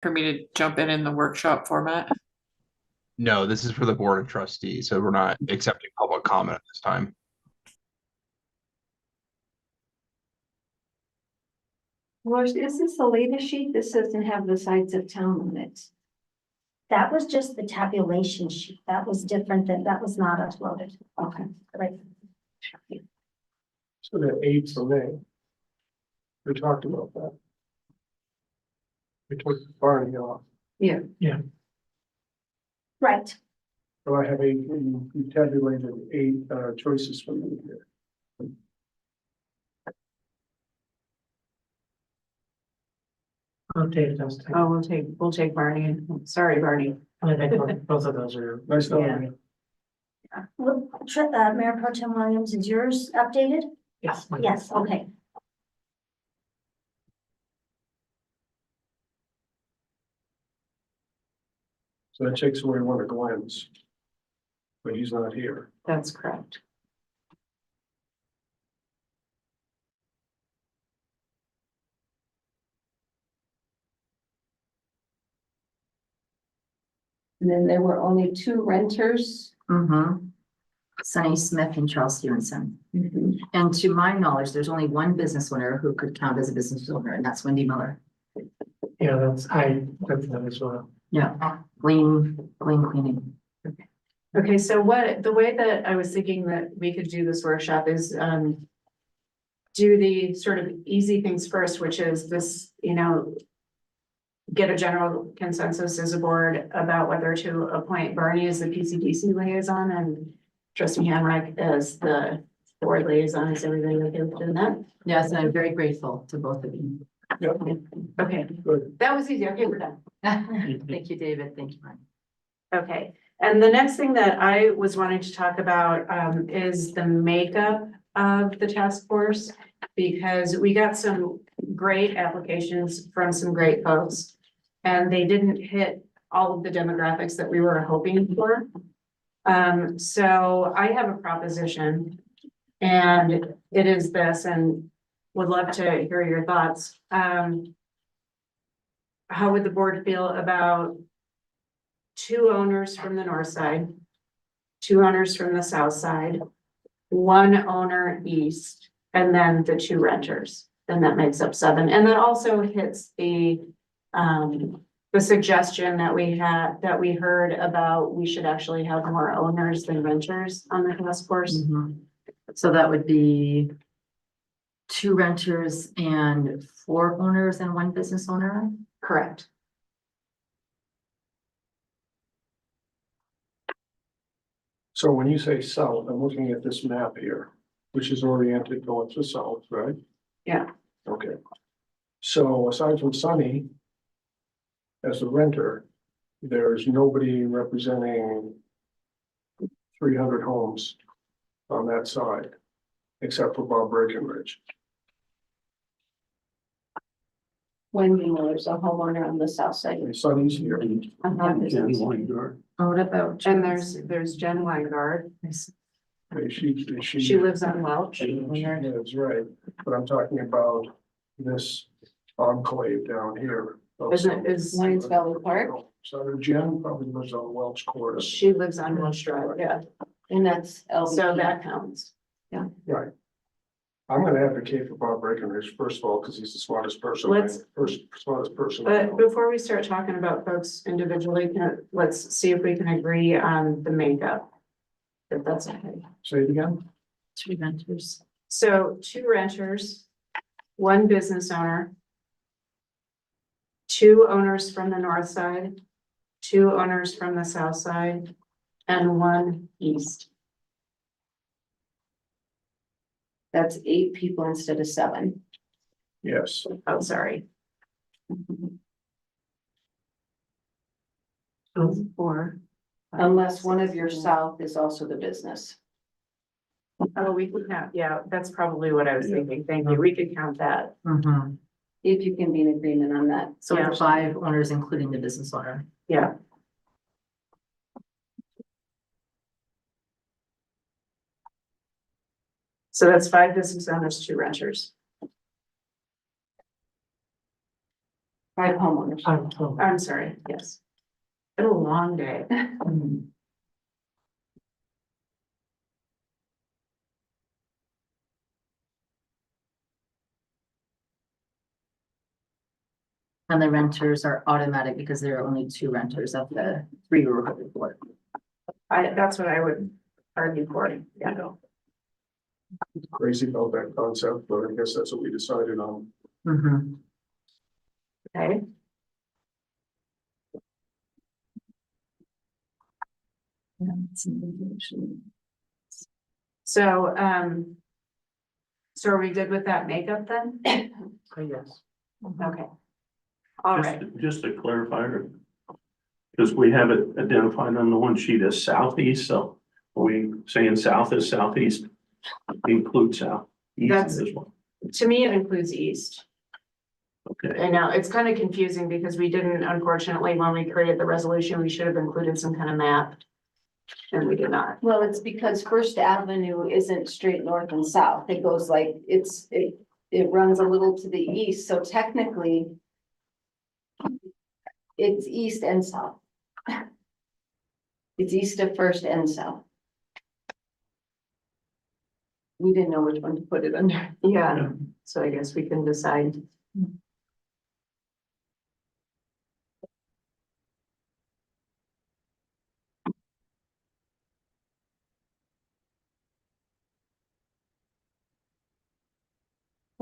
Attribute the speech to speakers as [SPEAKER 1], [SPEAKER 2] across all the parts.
[SPEAKER 1] for me to jump in the workshop format?
[SPEAKER 2] No, this is for the Board of Trustees, so we're not accepting public comment at this time.
[SPEAKER 3] Well, is this the latest sheet? This doesn't have the sides of town on it.
[SPEAKER 4] That was just the tabulation sheet. That was different that was not uploaded.
[SPEAKER 3] Okay,
[SPEAKER 4] Right.
[SPEAKER 5] So the 8th of May. We talked about that. We took Barney off.
[SPEAKER 3] yeah.
[SPEAKER 4] Right.
[SPEAKER 5] So I have 8, you tabulated 8 choices for me here.
[SPEAKER 6] Okay, those two.
[SPEAKER 3] Oh, we'll take Barney. Sorry, Barney.
[SPEAKER 6] I think both of those are.
[SPEAKER 5] Nice knowing you.
[SPEAKER 4] Well, Mayor Pro Tem Williams, is yours updated?
[SPEAKER 6] Yes.
[SPEAKER 4] Yes, okay.
[SPEAKER 5] So that takes away one of Glenn's. But he's not here.
[SPEAKER 3] That's correct.
[SPEAKER 7] And then there were only 2 renters.
[SPEAKER 8] Mm-hmm. Sonny Smith and Charles Stevenson. And to my knowledge, there's only one business owner who could count as a business owner, and that's Wendy Miller.
[SPEAKER 6] Yeah, I took that as well.
[SPEAKER 8] Yeah, cleaning.
[SPEAKER 3] Okay, so the way that I was thinking that we could do this workshop is, do the sort of easy things first, which is this, get a general consensus as a board about whether to appoint Barney as the PCDC liaison and Trustee Hamrick as the board liaison. Is everybody okay with doing that?
[SPEAKER 8] Yes, and I'm very grateful to both of you.
[SPEAKER 5] Yep,
[SPEAKER 3] Okay,
[SPEAKER 5] good.
[SPEAKER 3] that was easy. Okay, we're done.
[SPEAKER 8] Thank you, David. Thank you, Brian.
[SPEAKER 3] Okay, and the next thing that I was wanting to talk about is the makeup of the task force, because we got some great applications from some great folks, and they didn't hit all of the demographics that we were hoping for. So I have a proposition, and it is this, and would love to hear your thoughts. How would the board feel about 2 owners from the north side, 2 owners from the south side, 1 owner east, and then the 2 renters? Then that makes up 7. And that also hits the suggestion that we heard about, we should actually have more owners than renters on the task force.
[SPEAKER 8] So that would be 2 renters and 4 owners and 1 business owner?
[SPEAKER 3] Correct.
[SPEAKER 5] So when you say south, I'm looking at this map here, which is oriented going to south, right?
[SPEAKER 3] Yeah.
[SPEAKER 5] Okay. So aside from Sunny as a renter, there's nobody representing 300 homes on that side, except for Bob Breckenridge.
[SPEAKER 7] Wendy Miller's a homeowner on the south side.
[SPEAKER 5] And Sunny's here.
[SPEAKER 8] Oh, what about?
[SPEAKER 3] And there's Jen Weingard.
[SPEAKER 5] She
[SPEAKER 3] lives on Welch.
[SPEAKER 5] That's right, but I'm talking about this enclave down here.
[SPEAKER 3] Is
[SPEAKER 7] Wayne's Valley Park.
[SPEAKER 5] So Jen probably lives on Welch Court.
[SPEAKER 3] she lives on Welch Drive, yeah,
[SPEAKER 7] And that's LVP.
[SPEAKER 3] so that counts.
[SPEAKER 5] Right. I'm gonna advocate for Bob Breckenridge, first of all, because he's the smartest person. Smartest person. I
[SPEAKER 3] But
[SPEAKER 5] know.
[SPEAKER 3] before we start talking about folks individually, let's see if we can agree on the makeup. If that's okay.
[SPEAKER 5] Say it again.
[SPEAKER 8] 2 renters.
[SPEAKER 3] So 2 renters, 1 business owner, 2 owners from the north side, 2 owners from the south side, and 1 east.
[SPEAKER 7] That's 8 people instead of 7.
[SPEAKER 5] Yes.
[SPEAKER 3] Oh, sorry. 4.
[SPEAKER 7] Unless one of your south is also the business.
[SPEAKER 3] Oh, we could count, yeah, that's probably what I was thinking. Thank you. We could count that.
[SPEAKER 7] If you can be in agreement on that.
[SPEAKER 8] So
[SPEAKER 3] Yeah.
[SPEAKER 8] it's 5 owners, including the business owner.
[SPEAKER 3] Yeah. So that's 5 business owners, 2 renters.
[SPEAKER 7] 5 homeowners.
[SPEAKER 3] I'm sorry, yes. Been a long day.
[SPEAKER 8] And the renters are automatic because there are only 2 renters of the 3 we were hoping for.
[SPEAKER 3] That's what I would argue for, yeah.
[SPEAKER 5] Crazy about that concept, but I guess that's what we decided on.
[SPEAKER 8] Mhm.
[SPEAKER 3] Okay. So, so are we good with that makeup then?
[SPEAKER 6] Yes.
[SPEAKER 3] Okay. All right,
[SPEAKER 9] Just to clarify, because we have it identified on the one sheet as southeast, so are we saying south is southeast? Include south, east
[SPEAKER 3] That's-
[SPEAKER 9] as well,
[SPEAKER 3] to me, it includes east.
[SPEAKER 9] okay.
[SPEAKER 3] I know, it's kind of confusing because we didn't, unfortunately, when we created the resolution, we should have included some kind of map. And we did not.
[SPEAKER 7] Well, it's because First Avenue isn't straight north and south. It goes like, it runs a little to the east, so technically it's east and south. It's east of First and south. We didn't know which one to put it under.
[SPEAKER 3] Yeah, so I guess we can decide.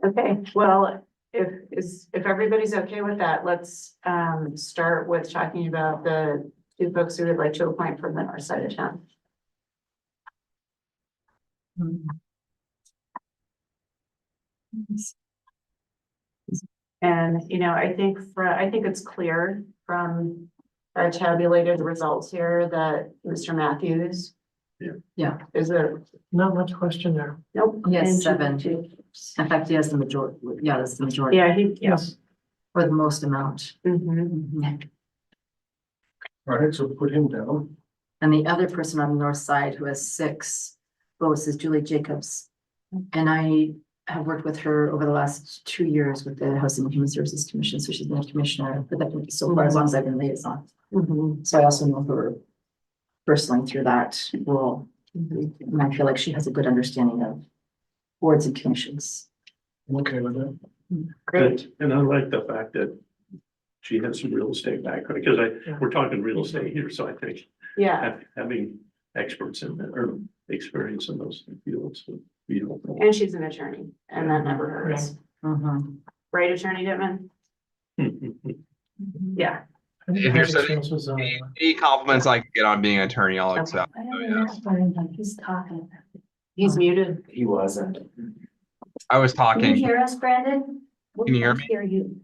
[SPEAKER 3] Okay, well, if everybody's okay with that, let's start with talking about the 2 folks who would like to appoint from the north side of town. And, you know, I think it's clear from our tabulated results here that Mr. Matthews.
[SPEAKER 9] Yeah.
[SPEAKER 8] Yeah.
[SPEAKER 3] Is a,
[SPEAKER 6] Not much question there.
[SPEAKER 3] nope,
[SPEAKER 8] He has
[SPEAKER 7] And
[SPEAKER 8] 7. In fact, he has the majority, yeah, that's the majority,
[SPEAKER 3] yeah, he,
[SPEAKER 6] Yes.
[SPEAKER 8] or the most amount.
[SPEAKER 3] mhm.
[SPEAKER 8] Mhm.
[SPEAKER 5] All right, so put him down.
[SPEAKER 8] And the other person on the north side who has 6 votes is Julie Jacobs. And I have worked with her over the last 2 years with the Housing and Human Services Commission, so she's been a commissioner for that so far, as long as I've been liaison.
[SPEAKER 3] Mhm.
[SPEAKER 8] So I also know her personally through that role. And I feel like she has a good understanding of boards and commissions.
[SPEAKER 5] I'm okay with that.
[SPEAKER 3] Great,
[SPEAKER 9] And I like the fact that she has some real estate background, because we're talking real estate here, so I think
[SPEAKER 3] yeah,
[SPEAKER 9] having experts in that, or experience in those fields would be helpful.
[SPEAKER 3] and she's an attorney, and that never hurts.
[SPEAKER 8] Mhm.
[SPEAKER 3] Right, Attorney Dittman? Yeah,
[SPEAKER 2] If there's any-
[SPEAKER 6] Experience was,
[SPEAKER 2] Any compliments I can get on being an attorney, I'll accept.
[SPEAKER 4] I
[SPEAKER 2] Oh,
[SPEAKER 4] don't
[SPEAKER 2] yes.
[SPEAKER 4] know, he's talking.
[SPEAKER 3] he's muted.
[SPEAKER 10] He wasn't.
[SPEAKER 2] I was
[SPEAKER 4] Can you
[SPEAKER 2] talking.
[SPEAKER 4] hear us, Brandon? We
[SPEAKER 2] Can you hear
[SPEAKER 4] can't
[SPEAKER 2] me?
[SPEAKER 4] Hear you.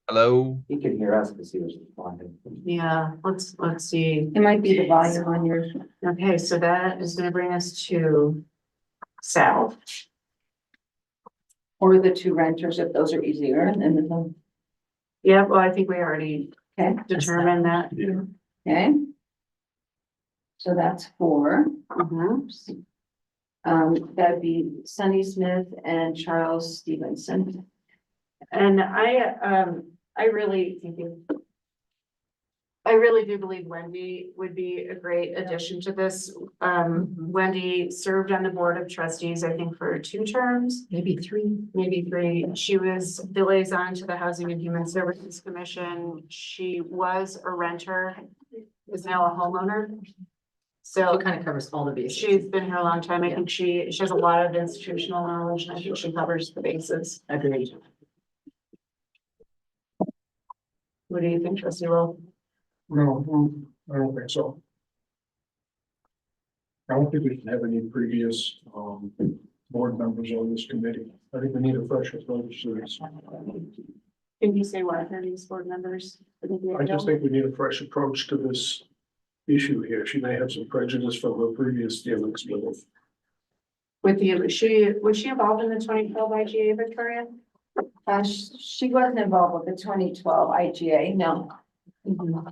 [SPEAKER 2] Hello?
[SPEAKER 10] He could hear us because he was responding.
[SPEAKER 3] Yeah, let's see.
[SPEAKER 7] It might be the volume on yours.
[SPEAKER 3] Okay, so that is gonna bring us to south.
[SPEAKER 7] Or the 2 renters, if those are easier, and then the,
[SPEAKER 3] Yeah, well, I think we already
[SPEAKER 7] okay,
[SPEAKER 3] determined that.
[SPEAKER 9] Yeah.
[SPEAKER 7] okay. So that's 4.
[SPEAKER 3] Mhm.
[SPEAKER 7] That'd be Sunny Smith and Charles Stevenson.
[SPEAKER 3] And I really do believe Wendy would be a great addition to this. Wendy served on the Board of Trustees, I think, for 2 terms,
[SPEAKER 8] Maybe 3.
[SPEAKER 3] maybe 3. She was the liaison to the Housing and Human Services Commission. She was a renter, is now a homeowner.
[SPEAKER 8] She
[SPEAKER 3] So
[SPEAKER 8] kind of covers all the bases.
[SPEAKER 3] she's been here a long time. I think she has a lot of institutional knowledge, and I think she covers the bases.
[SPEAKER 8] Agreed.
[SPEAKER 3] What do you think, Trustee Will?
[SPEAKER 5] No, I don't think so. I don't think we can have any previous, board members on this committee. I think we need a fresh approach to this.
[SPEAKER 3] Can you say what are these board members?
[SPEAKER 5] I just think we need a fresh approach to this issue here. She may have some prejudice from her previous dealings with it.
[SPEAKER 3] With the, was she involved in the 2012 IGA, Victoria?
[SPEAKER 7] She wasn't involved with the 2012 IGA, no.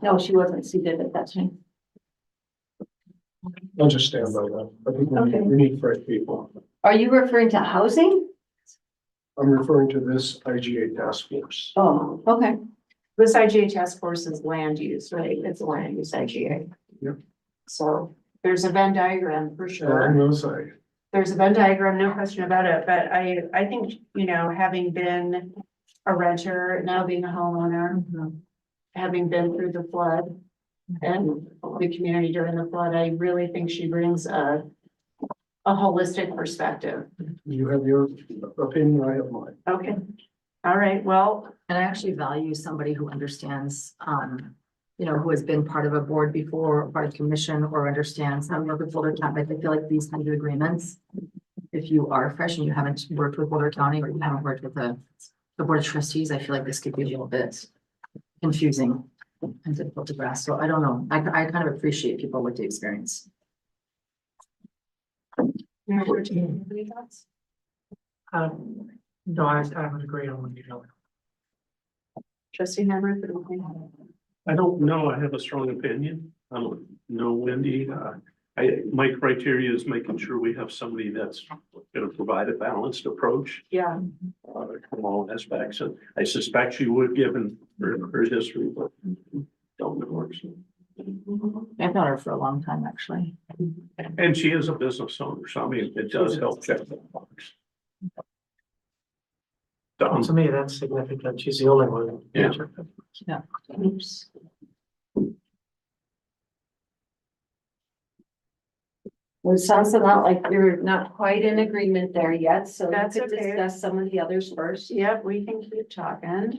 [SPEAKER 7] No, she wasn't seated at that time.
[SPEAKER 5] I'll just stand by that. I think we need fresh people.
[SPEAKER 7] Are you referring to housing?
[SPEAKER 5] I'm referring to this IGA task force.
[SPEAKER 7] Oh, okay.
[SPEAKER 3] This IGA task force is land use, right? It's a land use IGA.
[SPEAKER 5] Yep.
[SPEAKER 3] So there's a Venn diagram for
[SPEAKER 5] I'm
[SPEAKER 3] sure.
[SPEAKER 5] gonna say,
[SPEAKER 3] There's a Venn diagram, no question about it, but I think, you know, having been a renter, now being a homeowner, having been through the flood and the community during the flood, I really think she brings a holistic perspective.
[SPEAKER 5] you have your opinion, I have mine.
[SPEAKER 3] Okay, all right, well,
[SPEAKER 8] And I actually value somebody who understands, you know, who has been part of a board before, part of commission, or understands how to work with Boulder County. I feel like these kinds of agreements, if you are fresh and you haven't worked with Boulder County or you haven't worked with the Board of Trustees, I feel like this could be a little bit confusing and difficult to grasp. So I don't know. I kind of appreciate people with the experience.
[SPEAKER 3] any thoughts?
[SPEAKER 6] No, I would agree on what you're doing.
[SPEAKER 3] Trustee Hammer?
[SPEAKER 9] I don't know, I have a strong opinion. I don't know, Wendy, my criteria is making sure we have somebody that's gonna provide a balanced approach.
[SPEAKER 3] Yeah,
[SPEAKER 9] From all aspects, and I suspect she would, given her history, but don't know her. So.
[SPEAKER 8] I've known her for a long time, actually.
[SPEAKER 9] And she is a business owner, so I mean, it does help check the box.
[SPEAKER 6] To me, that's significant. She's the only one.
[SPEAKER 9] Yeah.
[SPEAKER 3] oops.
[SPEAKER 7] Well, it sounds a lot like you're not quite in agreement there yet, so
[SPEAKER 3] That's
[SPEAKER 7] we could
[SPEAKER 3] okay.
[SPEAKER 7] discuss some of the others first.
[SPEAKER 3] Yep, we can keep talking.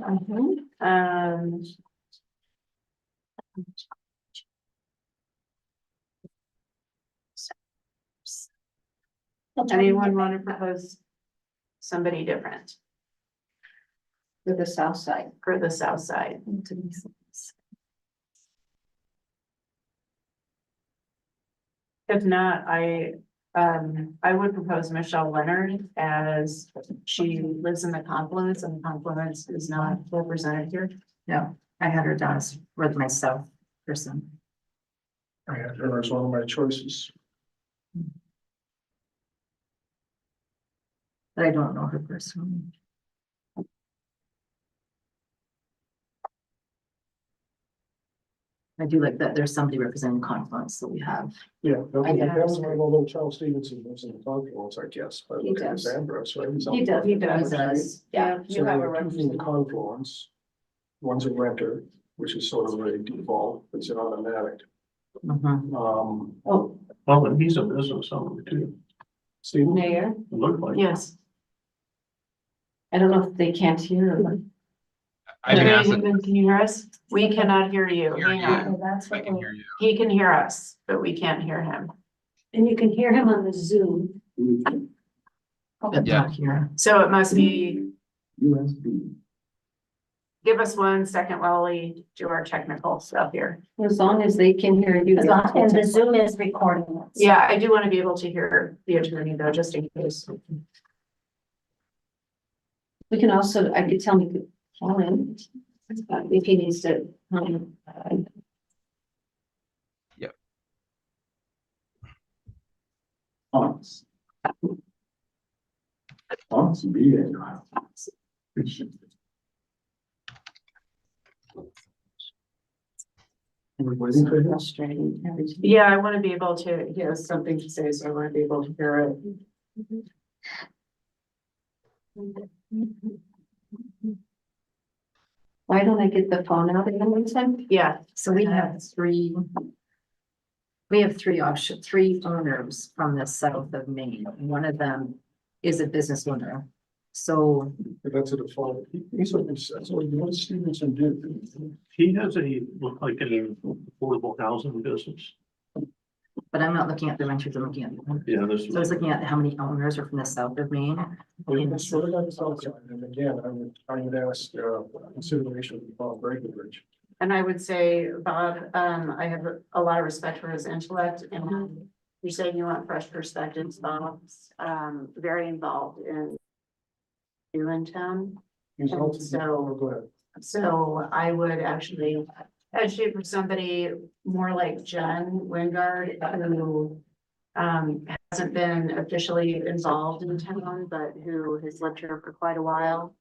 [SPEAKER 3] Anyone want to propose somebody different
[SPEAKER 7] For the south side.
[SPEAKER 3] for the south side? If not, I would propose Michelle Leonard, as she lives in the Confluence and Confluence is not represented here.
[SPEAKER 8] No, I had her down as with my south person.
[SPEAKER 5] I had her as one of my choices.
[SPEAKER 8] But I don't know her personally. I do like that there's somebody representing Confluence that we have.
[SPEAKER 5] Yeah, that
[SPEAKER 8] get
[SPEAKER 5] was one, although Charles Stevenson lives in the Confluence, I guess, by
[SPEAKER 7] He
[SPEAKER 5] looking at his
[SPEAKER 7] does.
[SPEAKER 5] address, right? He's
[SPEAKER 7] He
[SPEAKER 5] on-
[SPEAKER 7] does.
[SPEAKER 3] He does.
[SPEAKER 8] does.
[SPEAKER 3] Yeah,
[SPEAKER 5] So
[SPEAKER 3] you have a
[SPEAKER 5] there are two from the
[SPEAKER 3] representative.
[SPEAKER 5] Confluence. One's a renter, which is sort of a default, it's an automatic.
[SPEAKER 8] Mhm.
[SPEAKER 7] Oh,
[SPEAKER 9] Well, and he's a business owner too.
[SPEAKER 5] Steven?
[SPEAKER 7] Mayor,
[SPEAKER 9] It looked like.
[SPEAKER 3] Yes.
[SPEAKER 7] I don't know if they can't hear.
[SPEAKER 2] I can ask,
[SPEAKER 3] Can you hear us? We cannot hear you.
[SPEAKER 2] Hear
[SPEAKER 3] Hang
[SPEAKER 2] you.
[SPEAKER 3] on.
[SPEAKER 4] Okay, that's
[SPEAKER 2] I
[SPEAKER 4] what
[SPEAKER 2] can
[SPEAKER 4] we,
[SPEAKER 2] hear you.
[SPEAKER 3] He can hear us, but we can't hear him.
[SPEAKER 4] and you can hear him on the Zoom.
[SPEAKER 8] But
[SPEAKER 2] Yeah.
[SPEAKER 8] not here.
[SPEAKER 3] So it must be,
[SPEAKER 10] USB.
[SPEAKER 3] give us 1 second while we do our technical stuff here.
[SPEAKER 7] As long as they can hear you.
[SPEAKER 4] As long- And the Zoom is recording it.
[SPEAKER 3] Yeah, I do want to be able to hear the attorney though, just in case.
[SPEAKER 7] We can also, I could tell me, could call in. If he needs to.
[SPEAKER 10] Fonts. Fonts be in.
[SPEAKER 5] We're waiting for him.
[SPEAKER 7] Frustrating.
[SPEAKER 3] Yeah, I want to be able to, he has something to say, so I want to be able to hear it.
[SPEAKER 7] Why don't I get the phone out again one time?
[SPEAKER 3] Yeah,
[SPEAKER 8] So we have three. We have three options, three owners from the south of Maine. One of them is a business owner. So
[SPEAKER 5] That's a default. He's what does Stevenson do?
[SPEAKER 9] He has look like an affordable housing business.
[SPEAKER 8] but I'm not looking at the renters, I'm looking at.
[SPEAKER 9] Yeah, this.
[SPEAKER 8] So I was looking at how many owners are from the south of Maine.
[SPEAKER 5] That's sort of on the south side, and again, I would ask, consideration of Bob Breckenridge.
[SPEAKER 3] and I would say, Bob, I have a lot of respect for his intellect and you're saying you want fresh perspectives, Bob's, very involved in in town.
[SPEAKER 5] He's
[SPEAKER 3] And
[SPEAKER 5] also,
[SPEAKER 3] so-
[SPEAKER 5] go ahead.
[SPEAKER 3] So I would actually advocate for somebody more like Jen Wingard, who hasn't been officially involved in town, but who has lived here for quite a while.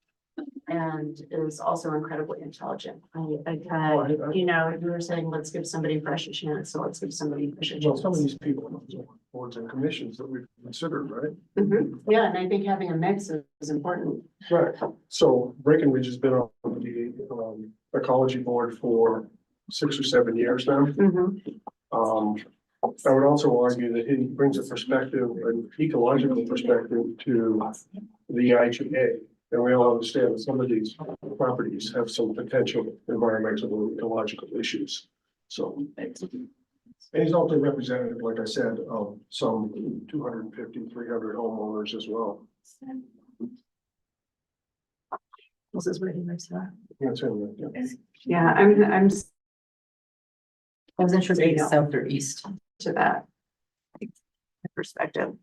[SPEAKER 3] And is also incredibly intelligent. I kind of, you know, you were saying, let's give somebody fresh a chance, so let's give somebody fresh a
[SPEAKER 5] Well, some of
[SPEAKER 3] chance.
[SPEAKER 5] these people are on boards and commissions that we've considered, right?
[SPEAKER 3] Mhm. Yeah, and I think having a mix is important.
[SPEAKER 5] Right. So Breckenridge has been on the ecology board for 6 or 7 years now.
[SPEAKER 3] Mhm.
[SPEAKER 5] I would also argue that he brings a perspective, an ecological perspective to the IGA. And we all understand that some of these properties have some potential environmental and ecological issues. So. And he's also representative, like I said, of some 250, 300 homeowners as well.
[SPEAKER 8] This is where he lives, yeah.
[SPEAKER 5] That's him, yeah.
[SPEAKER 3] Yeah, I'm
[SPEAKER 8] I wasn't sure if
[SPEAKER 3] You
[SPEAKER 8] it's
[SPEAKER 3] know.
[SPEAKER 8] south or east.
[SPEAKER 3] to that perspective.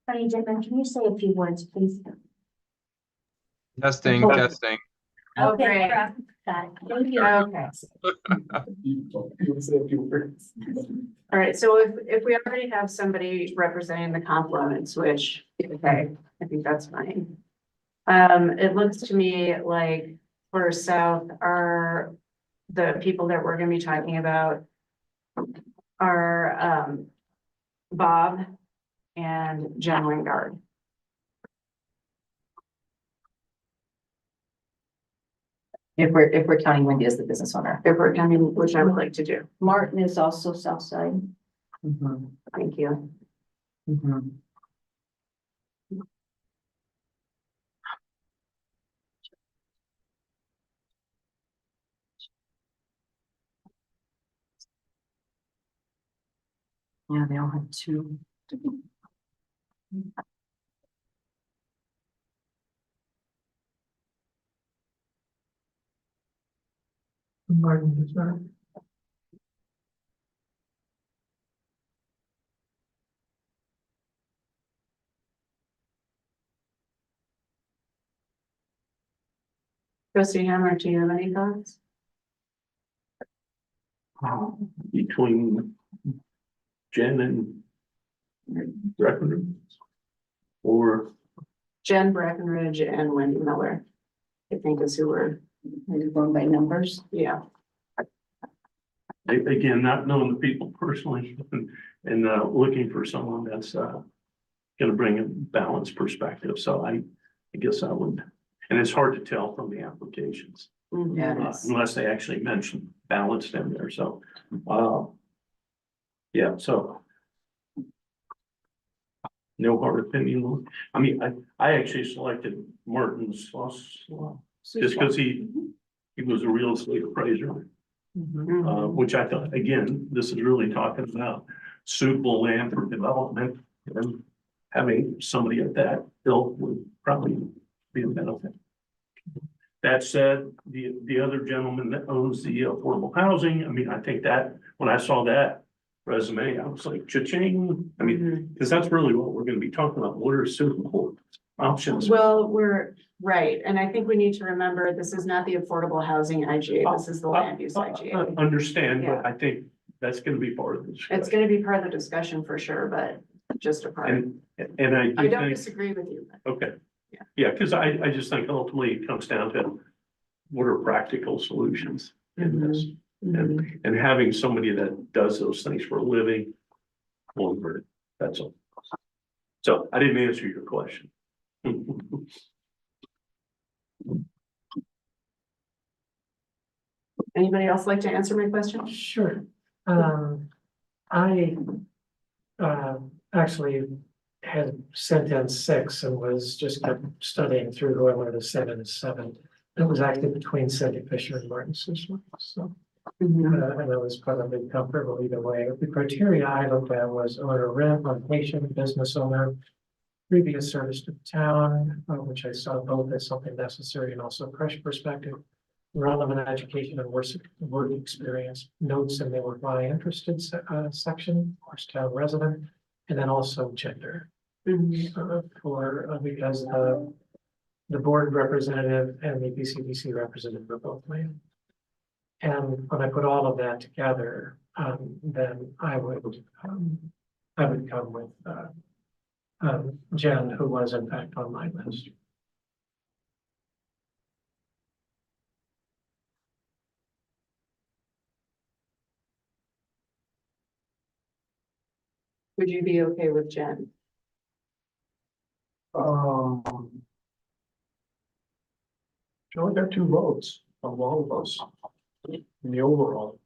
[SPEAKER 4] Attorney General, can you say a few words, please?
[SPEAKER 2] Testing,
[SPEAKER 4] Okay.
[SPEAKER 2] testing.
[SPEAKER 3] Oh,
[SPEAKER 4] Okay,
[SPEAKER 3] great.
[SPEAKER 4] got it. Thank you.
[SPEAKER 3] Okay.
[SPEAKER 5] You would say a few words.
[SPEAKER 3] All right, so if we already have somebody representing the confluence, which, okay, I think that's fine. It looks to me like for South are the people that we're gonna be talking about are, Bob and Jen Wingard.
[SPEAKER 8] If we're counting Wendy as the business owner.
[SPEAKER 3] If we're coming, which I would like to do.
[SPEAKER 7] Martin is also south side.
[SPEAKER 8] Mhm,
[SPEAKER 3] Thank you.
[SPEAKER 8] mhm. Yeah, they all have two.
[SPEAKER 6] Martin, is that?
[SPEAKER 3] Trustee Hammer, do you have any thoughts?
[SPEAKER 9] Between Jen and Breckenridge. Or
[SPEAKER 3] Jen Breckenridge and Wendy Miller, I think is who we're,
[SPEAKER 7] Maybe going by numbers.
[SPEAKER 3] yeah.
[SPEAKER 9] again, not knowing the people personally and looking for someone that's gonna bring a balanced perspective. So I guess I would, and it's hard to tell from the applications.
[SPEAKER 3] Mhm.
[SPEAKER 8] Yeah, it is.
[SPEAKER 9] Unless they actually mention balanced in there, so, yeah, so. No hard opinion, I mean, I actually selected Martin's, just because he was a real estate appraiser.
[SPEAKER 3] Mhm.
[SPEAKER 9] Which I thought, again, this is really talking about suitable land for development. And having somebody at that ilk would probably be a benefit. That said, the other gentleman that owns the affordable housing, I mean, I think that, when I saw that resume, I was like, cha-ching. I mean,
[SPEAKER 3] Mhm.
[SPEAKER 9] because that's really what we're gonna be talking about. What are suitable options?
[SPEAKER 3] Well, we're right, and I think we need to remember, this is not the affordable housing IGA, this is the land use IGA.
[SPEAKER 9] Understand,
[SPEAKER 3] Yeah.
[SPEAKER 9] but I think that's gonna be part of the
[SPEAKER 3] It's
[SPEAKER 9] discussion.
[SPEAKER 3] gonna be part of the discussion for sure, but just a part.
[SPEAKER 9] And I
[SPEAKER 3] I
[SPEAKER 9] do
[SPEAKER 3] don't
[SPEAKER 9] think,
[SPEAKER 3] disagree with you. but-
[SPEAKER 9] okay.
[SPEAKER 3] Yeah.
[SPEAKER 9] Yeah, because I just think ultimately it comes down to what are practical solutions in this?
[SPEAKER 3] Mhm.
[SPEAKER 9] And having somebody that does those things for a living, longer, that's all. So I didn't answer your question.
[SPEAKER 3] Anybody else like to answer my question?
[SPEAKER 6] Sure. I actually had sent in 6 and was just kept studying through whoever the 7 is 7. It was actually between Cindy Fisher and Martin Sisler, so,
[SPEAKER 3] Mhm.
[SPEAKER 6] and I was probably comfortable either way. The criteria I looked at was owner rent, location, business owner, previous service to the town, which I saw both as something necessary and also fresh perspective. Relevant education and work experience, notes in the reply interested section, of course, town resident, and then also gender. Because the board representative and the BCBC representative are both male. And when I put all of that together, then I I would come with, Jen, who was in fact on my list.
[SPEAKER 3] Would you be okay with Jen?
[SPEAKER 5] She only got 2 votes of all of us in the overall.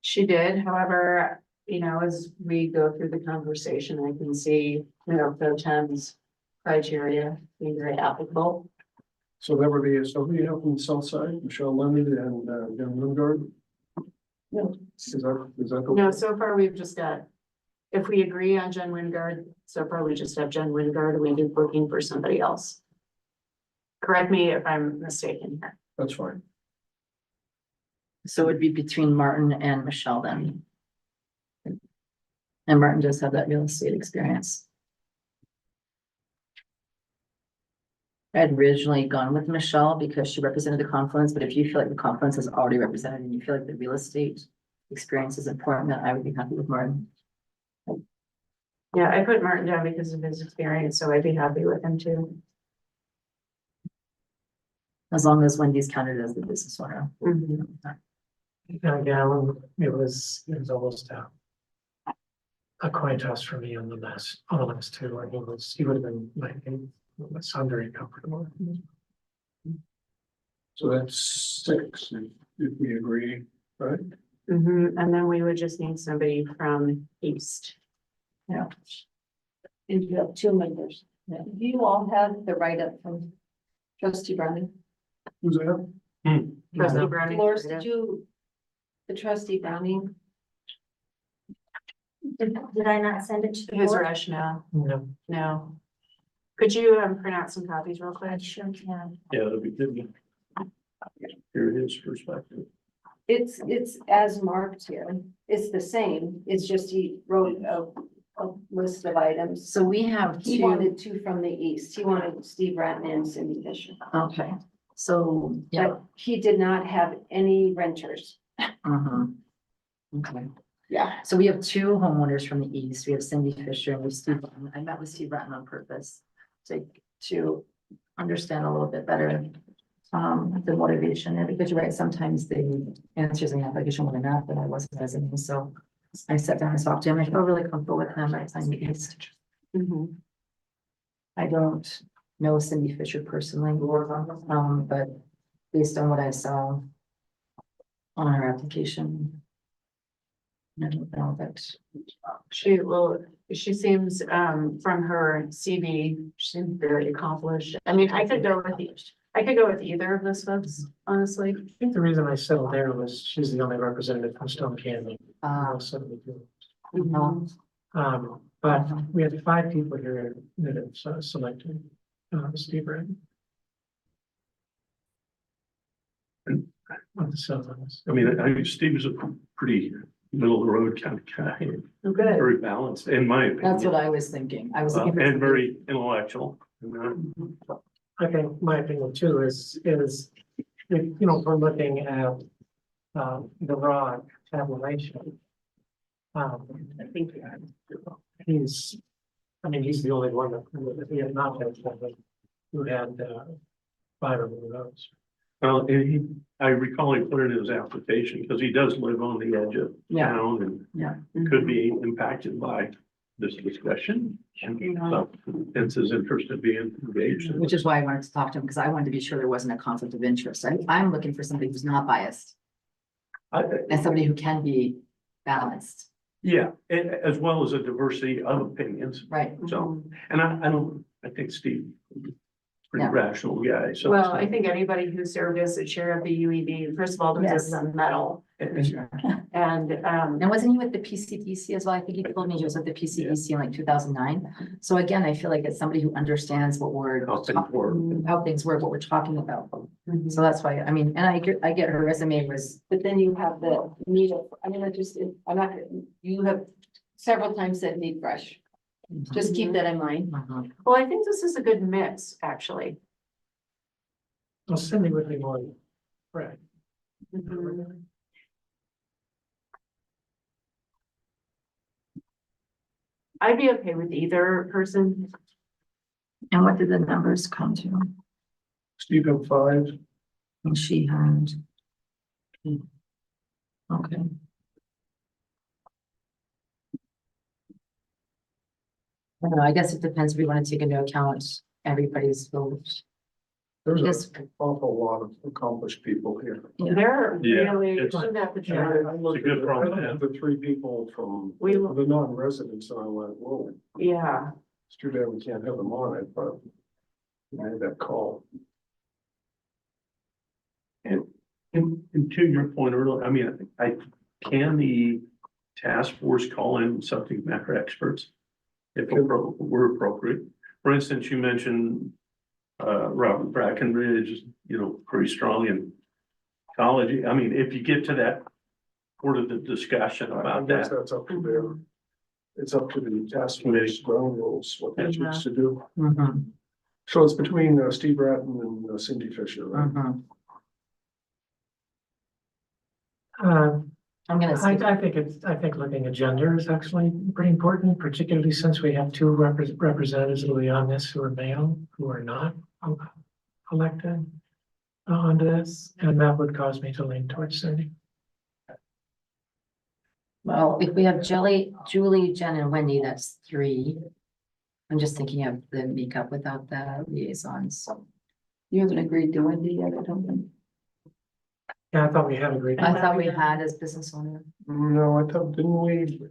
[SPEAKER 3] She did, however, you know, as we go through the conversation, I can see, you know, pro tem's criteria being very applicable.
[SPEAKER 5] So that would be somebody up on the south side, Michelle Leonard and Jim Lingard.
[SPEAKER 3] No.
[SPEAKER 5] Is that?
[SPEAKER 3] No, so far we've just got, if we agree on Jen Wingard, so far we just have Jen Wingard, and we've been looking for somebody else. Correct me if I'm mistaken here.
[SPEAKER 5] That's fine.
[SPEAKER 8] So it'd be between Martin and Michelle then. And Martin does have that real estate experience. I'd originally gone with Michelle because she represented the Confluence, but if you feel like the Confluence is already represented and you feel like the real estate experience is important, then I would be happy with Martin.
[SPEAKER 3] Yeah, I put Martin down because of his experience, so I'd be happy with him too.
[SPEAKER 8] As long as Wendy's counted as the business owner.
[SPEAKER 3] Mhm.
[SPEAKER 6] Again, it was almost a coin toss for me on the last 2, and he would have been like, I'm very comfortable.
[SPEAKER 5] So that's 6, if we agree, right?
[SPEAKER 3] And then we would just need somebody from East.
[SPEAKER 8] Yeah.
[SPEAKER 7] And you have 2 members. Do you all have the write-up from trustee Browning?
[SPEAKER 5] Who's that?
[SPEAKER 3] Trustee Browning.
[SPEAKER 7] Dolores, did you, the trustee Browning?
[SPEAKER 4] Did I not send it to the
[SPEAKER 3] His
[SPEAKER 4] board?
[SPEAKER 3] rationale,
[SPEAKER 6] No,
[SPEAKER 3] no. Could you print out some copies real
[SPEAKER 4] I
[SPEAKER 3] quick?
[SPEAKER 4] sure can.
[SPEAKER 9] Yeah, that'd be good. Hear his perspective.
[SPEAKER 7] It's as marked here. It's the same. It's just he wrote a list of items.
[SPEAKER 8] So we have
[SPEAKER 7] He
[SPEAKER 8] 2.
[SPEAKER 7] wanted 2 from the east. He wanted Steve Ratton and Cindy Fisher.
[SPEAKER 8] Okay, so, yeah.
[SPEAKER 7] But he did not have any renters.
[SPEAKER 8] Mhm. Okay.
[SPEAKER 7] Yeah.
[SPEAKER 8] So we have 2 homeowners from the east. We have Cindy Fisher and we have Steve Bratton. I met with Steve Bratton on purpose to understand a little bit better the motivation there, because you're right, sometimes the answers in the application were enough, but I wasn't resonating. So I sat down and talked to him. I felt really comfortable with him. I signed the east. I don't know Cindy Fisher personally, but based on what I saw on her application, I don't know that.
[SPEAKER 3] She seems, from her CV, she seems very accomplished. I mean, I could go with either of those folks, honestly.
[SPEAKER 6] I think the reason I settled there was she's the only representative from Stone Canyon. So we do. But we had 5 people here that have selected Steve Bratton. So,
[SPEAKER 9] I mean, I think Steve is a pretty middle of the road kind of guy,
[SPEAKER 3] Good.
[SPEAKER 9] very balanced, in my opinion.
[SPEAKER 8] That's what I was thinking. I was looking for.
[SPEAKER 9] And
[SPEAKER 8] somebody-
[SPEAKER 9] very intellectual. You know?
[SPEAKER 6] I think my opinion too is, if, you know, we're looking at the raw tabulation. I think he's the only one that we have not had, who had 5 of those.
[SPEAKER 9] Well, and I recall he put it in his application, because he does live on the edge of
[SPEAKER 8] Yeah.
[SPEAKER 9] town and
[SPEAKER 8] Yeah.
[SPEAKER 9] could be impacted by this discussion. And so, hence his interest in being engaged.
[SPEAKER 8] Which is why I wanted to talk to him, because I wanted to be sure there wasn't a conflict of interest. I'm looking for somebody who's not biased and somebody who can be balanced,
[SPEAKER 9] Yeah, and as well as a diversity of opinions.
[SPEAKER 8] right?
[SPEAKER 9] So, and I think Steve, pretty
[SPEAKER 8] Yeah.
[SPEAKER 9] rational guy, so.
[SPEAKER 3] Well, I think anybody who served as the chair of the UED, first of all, deserves
[SPEAKER 8] Yes.
[SPEAKER 3] a medal.
[SPEAKER 8] For sure.
[SPEAKER 3] And,
[SPEAKER 8] And wasn't he with the PCDC as well? I think he told me he was with the PCDC in like 2009. So again, I feel like it's somebody who understands what we're,
[SPEAKER 9] How things work.
[SPEAKER 8] how things work, what we're talking about.
[SPEAKER 3] Mhm.
[SPEAKER 8] So that's why, I mean, and I get her resume was,
[SPEAKER 7] But then you have the need of, I'm not, you have several times said need fresh. Just keep that in mind.
[SPEAKER 3] Well, I think this is a good mix, actually.
[SPEAKER 6] Well, Cindy would be more, right?
[SPEAKER 3] I'd be okay with either person.
[SPEAKER 8] And what did the numbers come to?
[SPEAKER 5] Steve had 5.
[SPEAKER 8] And she had. Okay, I don't know, I guess it depends if we want to take into account everybody's vote.
[SPEAKER 5] There's
[SPEAKER 8] Yes.
[SPEAKER 5] an awful lot of accomplished people here.
[SPEAKER 8] Yeah.
[SPEAKER 3] They're
[SPEAKER 9] Yeah,
[SPEAKER 3] really,
[SPEAKER 9] it's-
[SPEAKER 3] shouldn't have to
[SPEAKER 5] Yeah,
[SPEAKER 3] try.
[SPEAKER 5] I looked
[SPEAKER 9] It's a good
[SPEAKER 5] at
[SPEAKER 9] problem to have.
[SPEAKER 5] the 3 people from
[SPEAKER 3] We-
[SPEAKER 5] the non-residents and I went, whoa,
[SPEAKER 3] Yeah,
[SPEAKER 5] it's too bad we can't have them on it, but I made that call.
[SPEAKER 9] And to your point earlier, I mean, can the task force call in subject matter experts? If we're appropriate. For instance, you mentioned Robert Brackenridge, pretty strong in ecology. I mean, if you get to that part of the discussion
[SPEAKER 5] I
[SPEAKER 9] about
[SPEAKER 5] guess
[SPEAKER 9] that,
[SPEAKER 5] that's up to their, it's up to the task force ground rules, what they choose to do.
[SPEAKER 8] Mhm,
[SPEAKER 5] So it's between Steve Bratton and Cindy Fisher, right?
[SPEAKER 8] mhm. I'm gonna skip.
[SPEAKER 6] I think looking at gender is actually pretty important, particularly since we have 2 representatives that will be on this who are male, who are not elected onto this, and that would cause me to lean towards Cindy.
[SPEAKER 8] Well, if we have Julie, Jen and Wendy, that's 3. I'm just thinking of the makeup without the liaisons.
[SPEAKER 7] You haven't agreed to Wendy yet, I don't think.
[SPEAKER 6] Yeah, I thought we had agreed.
[SPEAKER 8] I thought we had as business owner.
[SPEAKER 5] No, I thought, didn't we?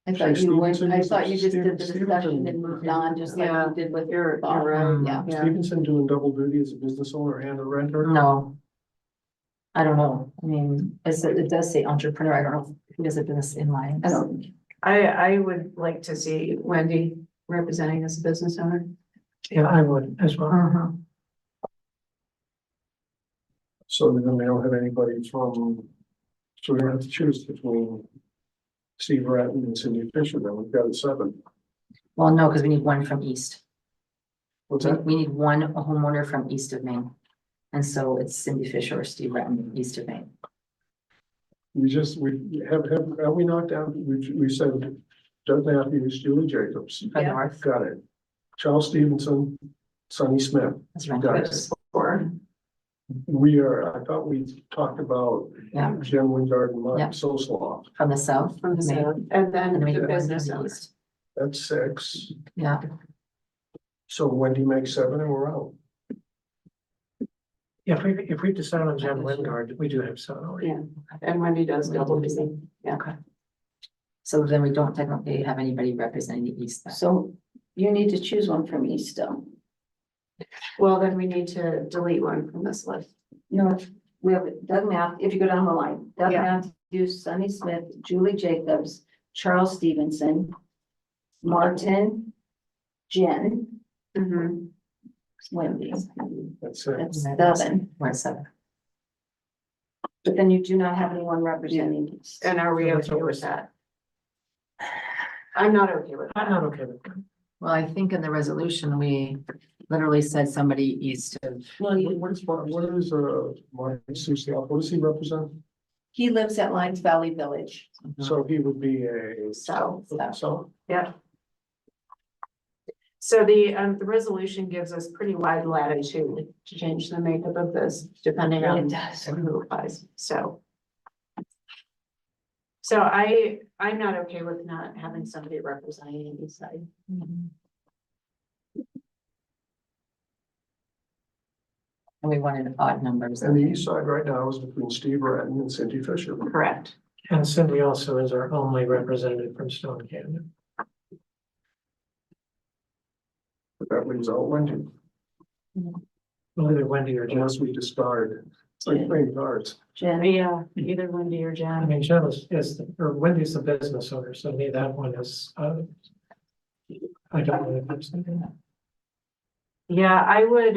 [SPEAKER 7] I thought you went,
[SPEAKER 5] Stevenson
[SPEAKER 7] I
[SPEAKER 5] was-
[SPEAKER 7] thought you just did the
[SPEAKER 5] Stevenson-
[SPEAKER 7] discussion and moved on, just like
[SPEAKER 3] Yeah,
[SPEAKER 7] you did with
[SPEAKER 3] you're
[SPEAKER 7] Bob.
[SPEAKER 3] right.
[SPEAKER 7] Yeah.
[SPEAKER 3] Yeah.
[SPEAKER 5] Stevenson doing double duty as a business owner and a renter?
[SPEAKER 8] No. I don't know. I mean, it does say entrepreneur. I don't know who does a business in mind.
[SPEAKER 7] I don't,
[SPEAKER 3] I would like to see Wendy representing as a business owner.
[SPEAKER 6] Yeah, I would as well.
[SPEAKER 8] Mhm.
[SPEAKER 5] So then we don't have anybody from, so we don't have to choose between Steve Bratton and Cindy Fisher, then we've got a 7.
[SPEAKER 8] Well, no, because we need one from east.
[SPEAKER 5] What's that?
[SPEAKER 8] We need one homeowner from east of Maine. And so it's Cindy Fisher or Steve Bratton, east of Maine.
[SPEAKER 5] We have we knocked out, we said Doug Matthews, Julie Jacobs,
[SPEAKER 8] From
[SPEAKER 7] Yeah.
[SPEAKER 8] north,
[SPEAKER 5] got it. Charles Stevenson, Sonny Smith.
[SPEAKER 8] that's
[SPEAKER 5] Got it.
[SPEAKER 8] renters.
[SPEAKER 3] Or,
[SPEAKER 5] I thought we talked about
[SPEAKER 8] Yeah.
[SPEAKER 5] Jen Wingard and
[SPEAKER 8] Yeah.
[SPEAKER 5] Mike Soslaw.
[SPEAKER 8] From the south.
[SPEAKER 3] from the
[SPEAKER 8] Maine.
[SPEAKER 3] south, and then
[SPEAKER 8] And we
[SPEAKER 3] the
[SPEAKER 8] need one
[SPEAKER 3] business
[SPEAKER 8] from the
[SPEAKER 3] owner.
[SPEAKER 8] east.
[SPEAKER 5] That's 6.
[SPEAKER 8] Yeah,
[SPEAKER 5] So Wendy makes 7 and we're out.
[SPEAKER 6] Yeah, if we decide on Jen Wingard, we do have 7 already.
[SPEAKER 3] Yeah, and Wendy does double duty. Yeah.
[SPEAKER 8] okay. So then we don't technically have anybody representing the east then.
[SPEAKER 7] so you need to choose one from East still.
[SPEAKER 3] Well, then we need to delete one from this list.
[SPEAKER 7] No, we have Doug if you go down the line, Doug
[SPEAKER 3] Yeah.
[SPEAKER 7] Matthews, Sonny Smith, Julie Jacobs, Charles Stevenson, Martin, Jen,
[SPEAKER 3] Mm-hmm.
[SPEAKER 7] Wendy.
[SPEAKER 5] That's it.
[SPEAKER 7] That's 7.
[SPEAKER 8] We're at 7.
[SPEAKER 7] But then you do not have anyone representing East.
[SPEAKER 3] And are we okay with that? I'm not okay with
[SPEAKER 6] I'm
[SPEAKER 3] that.
[SPEAKER 6] not okay with that.
[SPEAKER 8] Well, I think in the resolution, we literally said somebody east of,
[SPEAKER 5] What is Mark Soslaw, what does he represent?
[SPEAKER 7] He lives at Lions Valley Village.
[SPEAKER 5] So he would be a.
[SPEAKER 3] South.
[SPEAKER 5] So,
[SPEAKER 3] Yeah. So the resolution gives us pretty wide latitude to change the makeup of this, depending on
[SPEAKER 7] It does.
[SPEAKER 3] who applies, so. So I'm not okay with not having somebody representing the east side.
[SPEAKER 8] and we wanted odd numbers.
[SPEAKER 5] and the east side right now is between Steve Bratton and Cindy Fisher.
[SPEAKER 3] Correct.
[SPEAKER 6] And Cindy also is our only representative from Stone Canyon.
[SPEAKER 5] But that leaves out Wendy,
[SPEAKER 6] Well, either Wendy or Jen.
[SPEAKER 5] unless we discard, it's like playing cards.
[SPEAKER 7] Jen,
[SPEAKER 3] Yeah, either Wendy or
[SPEAKER 6] I
[SPEAKER 3] Jen.
[SPEAKER 6] mean, Jen or Wendy's the business owner, so to me, that one is, I don't really understand that.
[SPEAKER 3] Yeah, I would,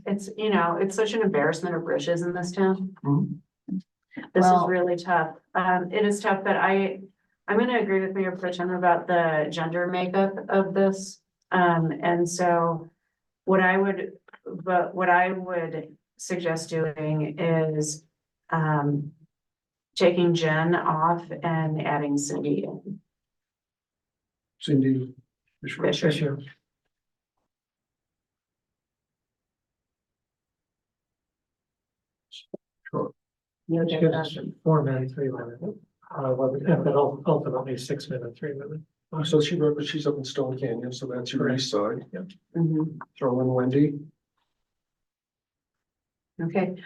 [SPEAKER 3] it's, it's such an embarrassment of riches in this town. This is
[SPEAKER 8] Well-
[SPEAKER 3] really tough. It is tough, but I'm gonna agree with Mayor Pro Tem about the gender makeup of this. And so what I would suggest doing is, taking Jen off and adding Cindy in.
[SPEAKER 5] Cindy Fisher.
[SPEAKER 6] Fisher.
[SPEAKER 5] Sure.
[SPEAKER 3] You'll
[SPEAKER 6] Which
[SPEAKER 3] get
[SPEAKER 6] gives
[SPEAKER 3] that.
[SPEAKER 6] us 4 men, 3 women. But ultimately 6 men and 3 women.
[SPEAKER 5] So she's up in Stone Canyon, so that's your east side.
[SPEAKER 3] Mhm.
[SPEAKER 5] Throw in Wendy,
[SPEAKER 3] Okay,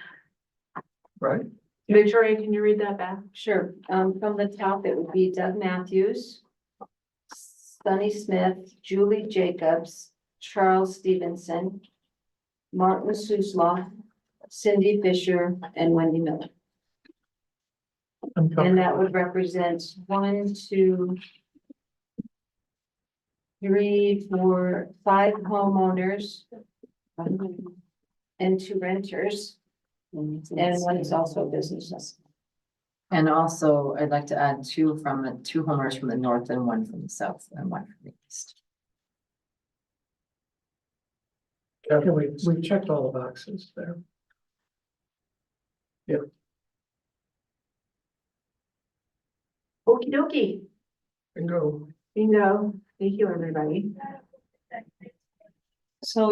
[SPEAKER 5] right?
[SPEAKER 3] Victoria, can you read that back?
[SPEAKER 7] Sure, from the top, it would be Doug Matthews, Sunny Smith, Julie Jacobs, Charles Stevenson, Martin Susloff, Cindy Fisher, and Wendy Miller.
[SPEAKER 6] I'm
[SPEAKER 7] And that
[SPEAKER 6] comfortable.
[SPEAKER 7] would represent 1, 2, 3, 4, 5 homeowners and 2 renters, and 1 is also a business.
[SPEAKER 8] And also, I'd like to add 2 homeowners from the north and 1 from the south and 1 from the east.
[SPEAKER 6] Yeah, we've checked all the boxes there.
[SPEAKER 3] Okey dokey,
[SPEAKER 5] Bingo.
[SPEAKER 3] bingo, thank you, everybody.
[SPEAKER 7] So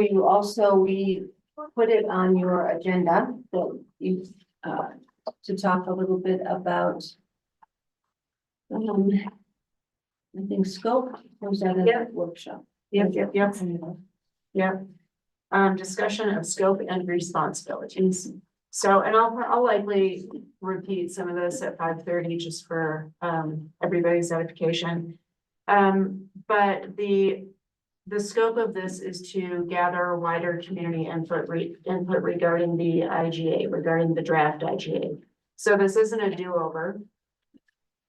[SPEAKER 7] we put it on your agenda that you, to talk a little bit about. I think scope, or is that in
[SPEAKER 3] Yeah.
[SPEAKER 7] the workshop?
[SPEAKER 3] Yep. Yep. Discussion of scope and responsibilities. So, and I'll likely repeat some of this at 5:30 just for, everybody's edification. But the scope of this is to gather wider community input regarding the IGA, regarding the draft IGA. So this isn't a do-over.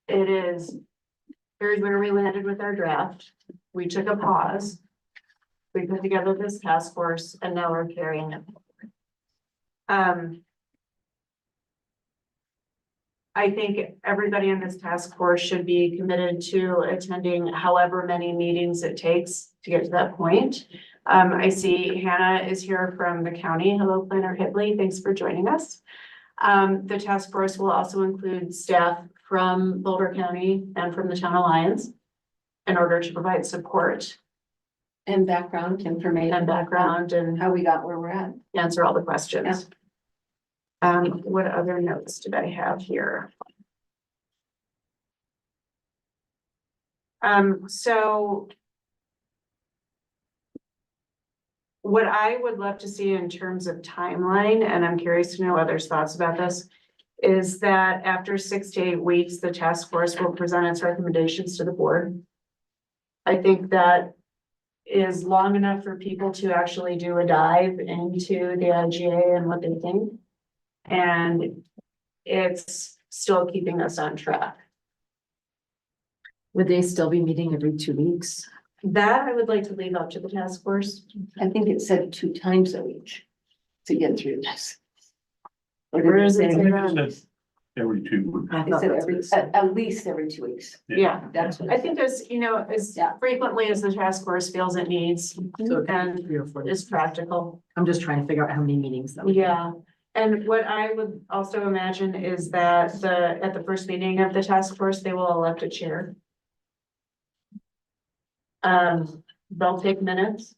[SPEAKER 3] It is, here's where we landed with our draft. We took a pause. We put together this task force and now we're carrying it forward. I think everybody in this task force should be committed to attending however many meetings it takes to get to that point. I see Hannah is here from the county. Hello, Planner Hibley. Thanks for joining us. The task force will also include staff from Boulder County and from the Town Alliance in order to provide support
[SPEAKER 7] And background information.
[SPEAKER 3] and background and
[SPEAKER 7] How we got where we're at.
[SPEAKER 3] answer all the questions. What other notes did I have here? So what I would love to see in terms of timeline, and I'm curious to know others' thoughts about this, is that after 6 to 8 weeks, the task force will present its recommendations to the board. I think that is long enough for people to actually do a dive into the IGA and what they think. And it's still keeping us on track.
[SPEAKER 8] Would they still be meeting every 2 weeks?
[SPEAKER 3] That I would like to leave up to the task force.
[SPEAKER 7] I think it said 2 times a week to get through this. Or
[SPEAKER 3] Where
[SPEAKER 7] did it
[SPEAKER 3] does it
[SPEAKER 7] say?
[SPEAKER 3] say
[SPEAKER 9] I think
[SPEAKER 3] that?
[SPEAKER 9] it said every 2 weeks.
[SPEAKER 8] I
[SPEAKER 7] It
[SPEAKER 8] thought
[SPEAKER 7] said
[SPEAKER 8] that's what
[SPEAKER 7] every,
[SPEAKER 8] it said.
[SPEAKER 7] at least every 2 weeks.
[SPEAKER 3] Yeah,
[SPEAKER 7] That's what.
[SPEAKER 3] I think as, as
[SPEAKER 7] Yeah.
[SPEAKER 3] frequently as the task force feels it needs
[SPEAKER 8] So it could be
[SPEAKER 3] and
[SPEAKER 6] 3 or 4.
[SPEAKER 3] is practical.
[SPEAKER 8] I'm just trying to figure out how many meetings that would be.
[SPEAKER 3] Yeah, and what I would also imagine is that at the first meeting of the task force, they will elect a chair. They'll take minutes.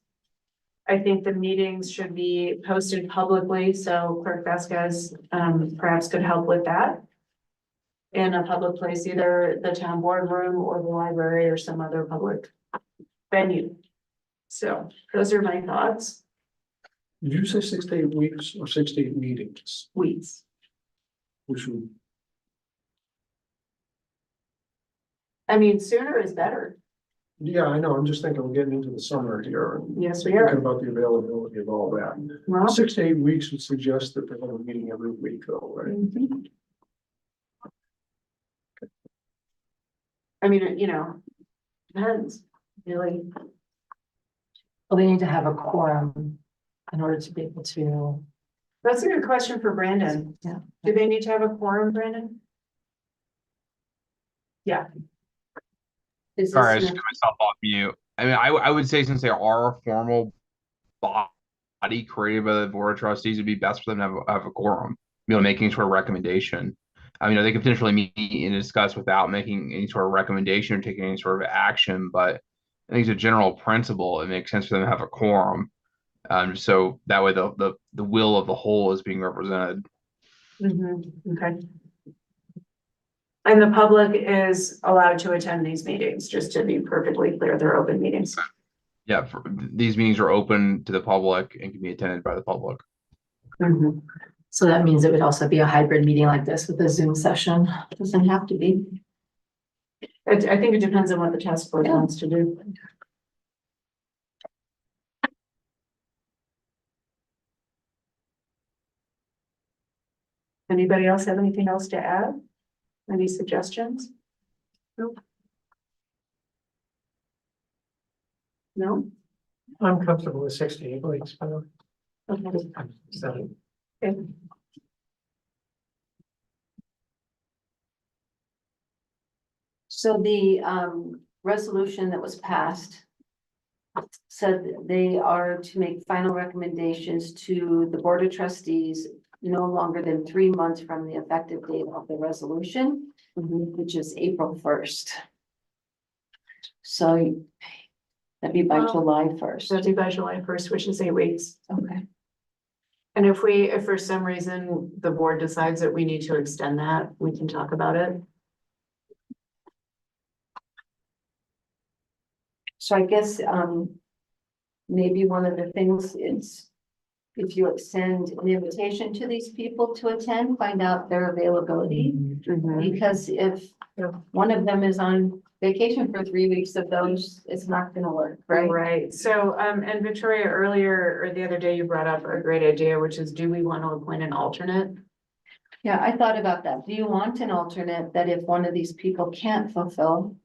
[SPEAKER 3] I think the meetings should be posted publicly, so Clerk Vasquez, perhaps could help with that. In a public place, either the town boardroom or the library or some other public venue. So those are my thoughts.
[SPEAKER 5] Did you say 6 to 8 weeks or 6 to 8 meetings?
[SPEAKER 3] Weeks.
[SPEAKER 5] Which would,
[SPEAKER 3] I mean, sooner is better.
[SPEAKER 5] yeah, I know, I'm just thinking we're getting into the summer here and
[SPEAKER 3] Yes, we
[SPEAKER 5] thinking
[SPEAKER 3] are.
[SPEAKER 5] about the availability of all that.
[SPEAKER 3] Well,
[SPEAKER 5] 6 to 8 weeks would suggest that they're going to be meeting every week though, right?
[SPEAKER 3] mhm. I mean, depends, really.
[SPEAKER 8] Well, they need to have a quorum in order to be able to.
[SPEAKER 3] That's a good question for Brandon.
[SPEAKER 8] Yeah.
[SPEAKER 3] Do they need to have a quorum, Brandon? Yeah.
[SPEAKER 7] Is
[SPEAKER 2] Sorry, I
[SPEAKER 7] this
[SPEAKER 2] just got myself off mute. I mean, I would say since they are a formal body created by the board of trustees, it'd be best for them to have a quorum, making sort of recommendation. I mean, they could potentially meet and discuss without making any sort of recommendation or taking any sort of action, but I think it's a general principle. It makes sense for them to have a quorum. So that way the will of the whole is being represented.
[SPEAKER 3] Okay. And the public is allowed to attend these meetings, just to be perfectly clear, they're open meetings.
[SPEAKER 2] Yeah, these meetings are open to the public and can be attended by the public.
[SPEAKER 8] So that means it would also be a hybrid meeting like this with a Zoom session.
[SPEAKER 7] Doesn't have to be.
[SPEAKER 3] I think it depends on what the task force wants to do. Anybody else have anything else to add? Any suggestions? Nope. No?
[SPEAKER 6] I'm comfortable with 68 weeks, but
[SPEAKER 3] Okay.
[SPEAKER 6] so
[SPEAKER 3] Okay.
[SPEAKER 7] So the resolution that was passed said that they are to make final recommendations to the Board of Trustees no longer than 3 months from the effective date of the resolution, which is April 1st. So that'd be by
[SPEAKER 3] Oh.
[SPEAKER 7] July 1st.
[SPEAKER 3] So do by July 1st, which is 8 weeks.
[SPEAKER 7] Okay.
[SPEAKER 3] And if for some reason the board decides that we need to extend that, we can talk about it.
[SPEAKER 7] So I guess, maybe one of the things is if you extend an invitation to these people to attend, find out their availability. Because if one of them is on vacation for 3 weeks of those, it's not gonna work, right?
[SPEAKER 3] Right, so, and Victoria, earlier, or the other day, you brought up a great idea, which is, do we want to appoint an alternate?
[SPEAKER 7] Yeah, I thought about that. Do you want an alternate that if one of these people can't fulfill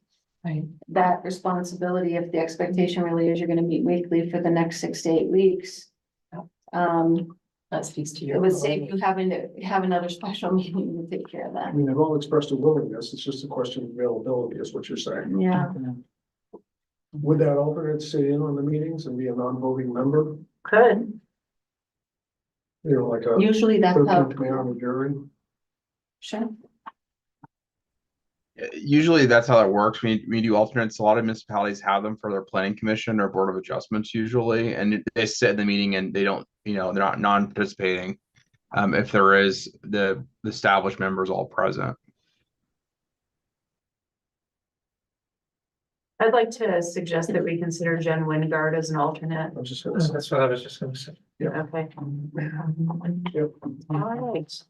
[SPEAKER 7] that responsibility, if the expectation really is you're gonna meet weekly for the next 6 to 8 weeks?
[SPEAKER 8] That speaks to
[SPEAKER 7] It
[SPEAKER 8] your.
[SPEAKER 7] would save you having to have another special meeting to take care of
[SPEAKER 5] I
[SPEAKER 7] that.
[SPEAKER 5] mean, they've all expressed a willingness, it's just a question of availability, is what you're saying.
[SPEAKER 7] Yeah,
[SPEAKER 5] Would that alternate sit in on the meetings and be a non-voting member?
[SPEAKER 3] Could.
[SPEAKER 5] You know, like a
[SPEAKER 7] usually that's how,
[SPEAKER 5] 13th man on the jury?
[SPEAKER 7] sure.
[SPEAKER 2] Usually that's how it works. We do alternates. A lot of municipalities have them for their planning commission or board of adjustments usually, and they sit in the meeting and they don't, they're not non-participating. If there is the established members all present.
[SPEAKER 3] I'd like to suggest that we consider Jen Wingard as an alternate.
[SPEAKER 5] I'm just gonna say.
[SPEAKER 6] that's what I was just gonna say.
[SPEAKER 3] Okay.
[SPEAKER 5] Yep.
[SPEAKER 3] All right,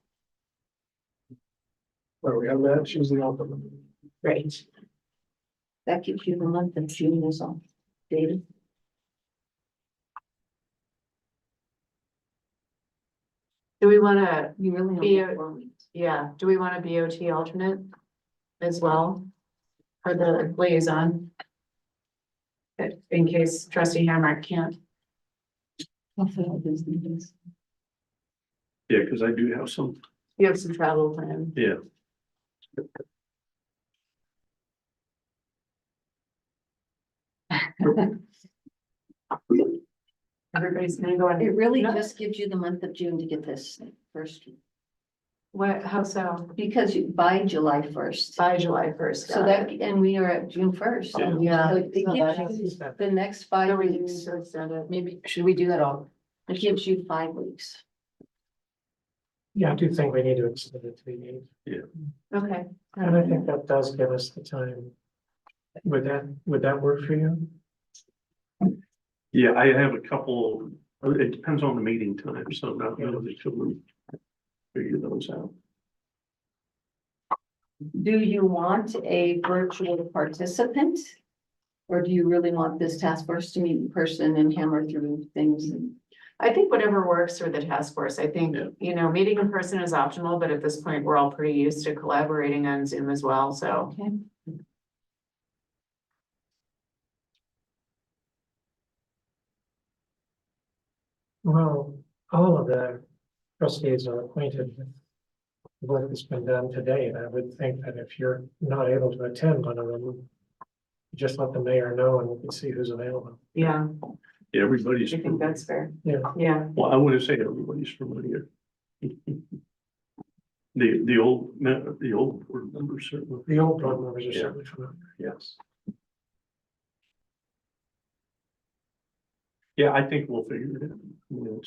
[SPEAKER 5] Well, we have that, she's the alternate.
[SPEAKER 3] great.
[SPEAKER 7] That gives you the month of June is all. David?
[SPEAKER 3] Do we want to,
[SPEAKER 7] You really don't
[SPEAKER 3] Be
[SPEAKER 7] get
[SPEAKER 3] a-
[SPEAKER 7] 4 weeks.
[SPEAKER 3] yeah, do we want a BOT alternate as well? For the liaison? In case trustee Hamrick can't.
[SPEAKER 7] I'll fill out those meetings.
[SPEAKER 9] Yeah, because I do have some,
[SPEAKER 3] You have some travel planned.
[SPEAKER 9] yeah.
[SPEAKER 3] Everybody's gonna go on.
[SPEAKER 7] It really
[SPEAKER 3] No.
[SPEAKER 7] just gives you the month of June to get this first,
[SPEAKER 3] What, how so?
[SPEAKER 7] because you, by July 1st.
[SPEAKER 3] By July 1st.
[SPEAKER 7] So that, and we are at June 1st.
[SPEAKER 9] Yeah.
[SPEAKER 3] Yeah.
[SPEAKER 7] So it gives you the next 5
[SPEAKER 3] So we
[SPEAKER 7] weeks.
[SPEAKER 3] need to extend it.
[SPEAKER 8] Maybe, should we do that all?
[SPEAKER 7] It gives you 5 weeks.
[SPEAKER 6] Yeah, I do think we need to extend it to the 8th.
[SPEAKER 3] Okay.
[SPEAKER 6] And I think that does give us the time. Would that work for you?
[SPEAKER 9] Yeah, I have a couple, it depends on the meeting time, so not really till we figure those out.
[SPEAKER 7] Do you want a virtual participant? Or do you really want this task force to meet in person and hammer through things?
[SPEAKER 3] I think whatever works for the task force. I think,
[SPEAKER 9] Yeah.
[SPEAKER 3] meeting in person is optional, but at this point, we're all pretty used to collaborating on Zoom as well, so.
[SPEAKER 7] Okay.
[SPEAKER 6] Well, all of the trustees are acquainted with the work that's been done to date. I would think that if you're not able to attend one of them, just let the mayor know and we can see who's available.
[SPEAKER 3] Yeah,
[SPEAKER 9] Everybody's,
[SPEAKER 3] I think that's fair.
[SPEAKER 6] Yeah.
[SPEAKER 3] Yeah,
[SPEAKER 9] well, I wouldn't say everybody's familiar. The old board members certainly.
[SPEAKER 6] The old board members are
[SPEAKER 9] Yeah.
[SPEAKER 6] certainly familiar.
[SPEAKER 9] Yes. Yeah, I think we'll figure it out.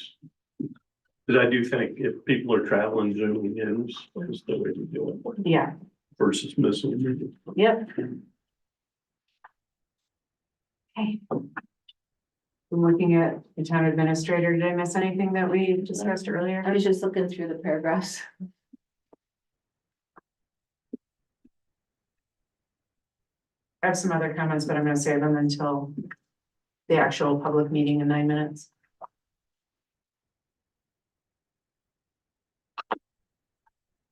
[SPEAKER 9] Cause I do think if people are traveling, zooming in is the way to do it
[SPEAKER 3] Yeah,
[SPEAKER 9] versus missing.
[SPEAKER 3] yep. Okay. I'm looking at the town administrator. Did I miss anything that we discussed earlier?
[SPEAKER 7] I was just looking through the paragraphs.
[SPEAKER 3] I have some other comments, but I'm gonna save them until the actual public meeting in 9 minutes.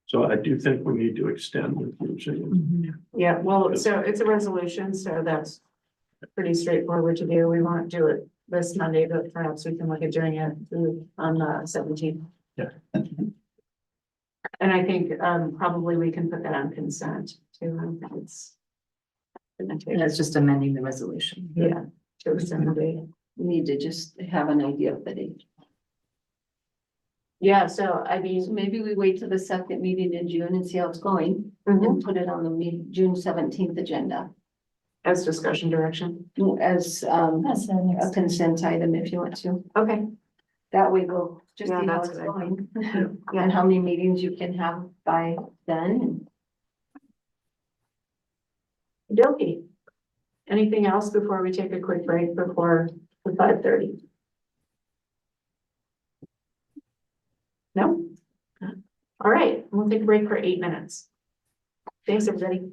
[SPEAKER 9] So I do think we need to extend the using.
[SPEAKER 3] Yeah, well, so it's a resolution, so that's pretty straightforward to do. We won't do it this Monday, but perhaps we can look at doing it on the 17th.
[SPEAKER 9] Yeah.
[SPEAKER 3] And I think probably we can put that on consent too. It's gonna take
[SPEAKER 8] And
[SPEAKER 3] us,
[SPEAKER 8] it's just amending the resolution.
[SPEAKER 3] yeah, to extend the date.
[SPEAKER 7] We need to just have an idea of the date.
[SPEAKER 3] Yeah, so I
[SPEAKER 7] So
[SPEAKER 3] mean,
[SPEAKER 7] maybe we wait till the second meeting in June and see how it's going
[SPEAKER 3] mhm,
[SPEAKER 7] and put it on the June 17th agenda
[SPEAKER 3] as discussion direction.
[SPEAKER 7] as
[SPEAKER 4] That's the
[SPEAKER 7] a
[SPEAKER 4] next.
[SPEAKER 7] consent item if you want to.
[SPEAKER 3] Okay,
[SPEAKER 7] That way we'll just
[SPEAKER 3] Yeah,
[SPEAKER 7] see how
[SPEAKER 3] that's
[SPEAKER 7] it's
[SPEAKER 3] good.
[SPEAKER 7] going
[SPEAKER 3] yeah,
[SPEAKER 7] and how many meetings you can have by then.
[SPEAKER 3] dokey. Anything else before we take a quick break before the 5:30? No? All right, we'll take a break for 8 minutes. Thanks, everybody.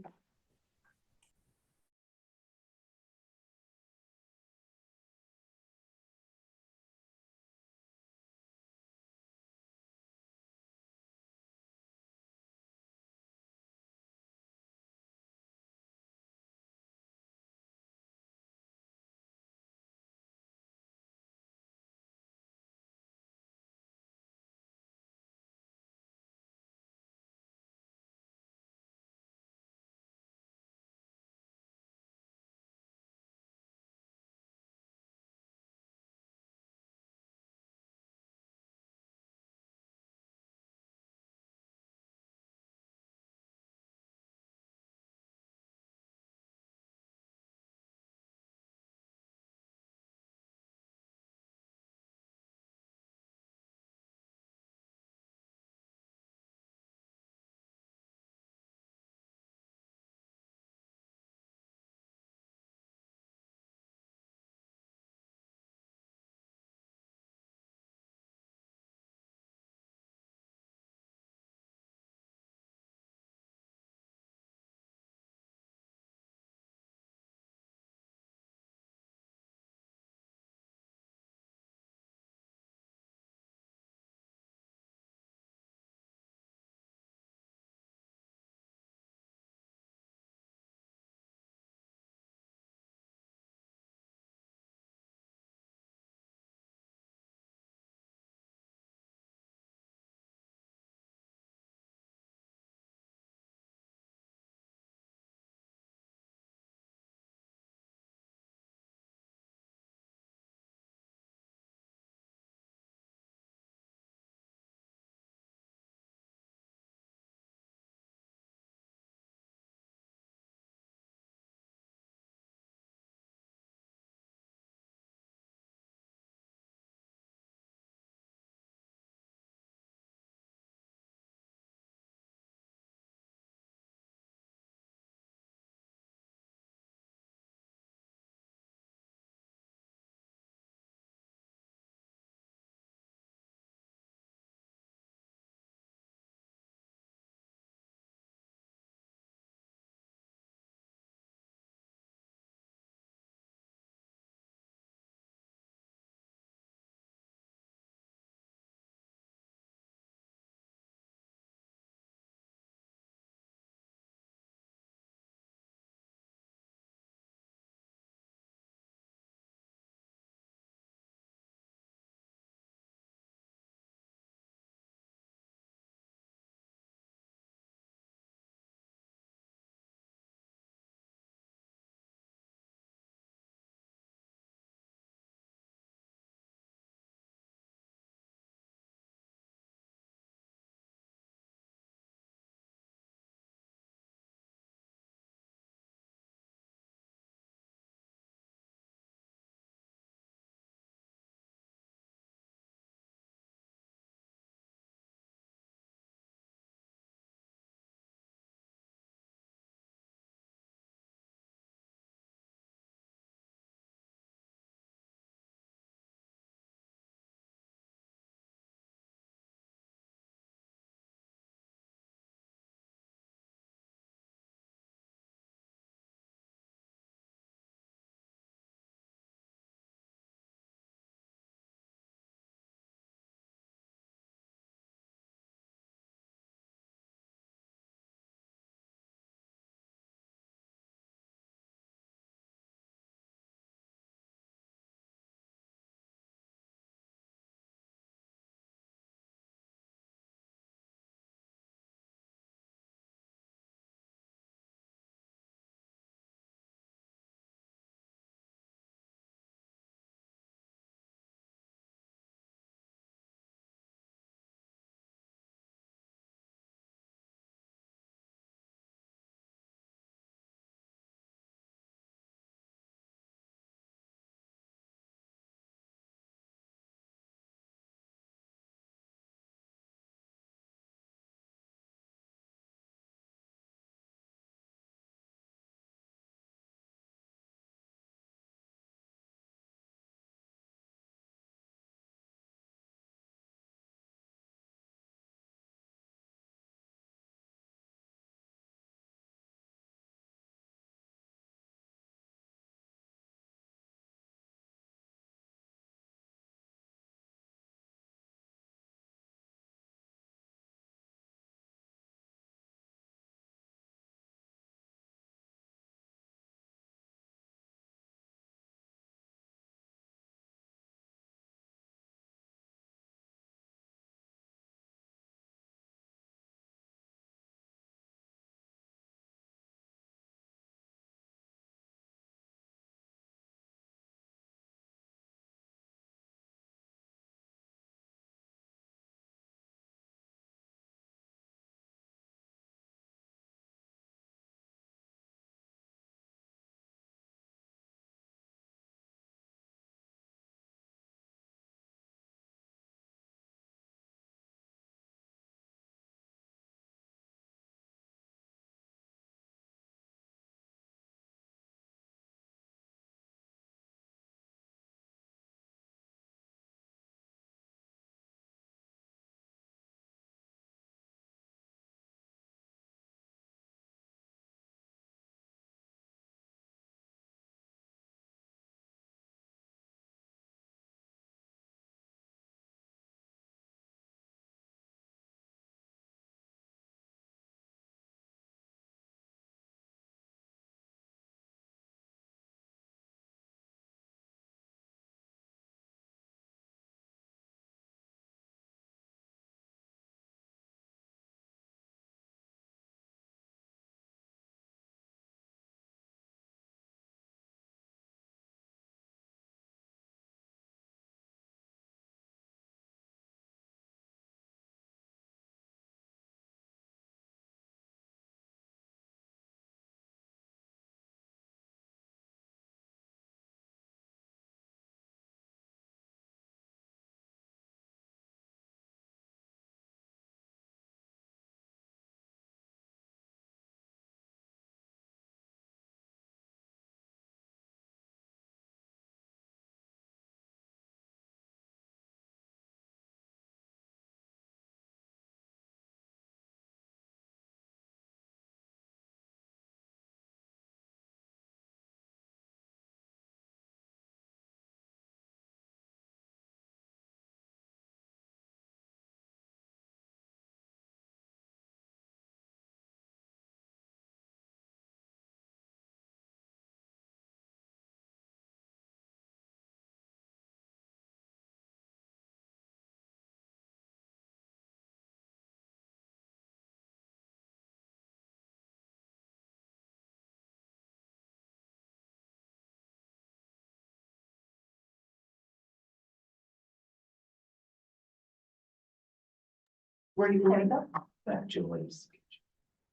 [SPEAKER 7] Where do you
[SPEAKER 4] There we
[SPEAKER 7] want
[SPEAKER 4] go.
[SPEAKER 10] That Julie's.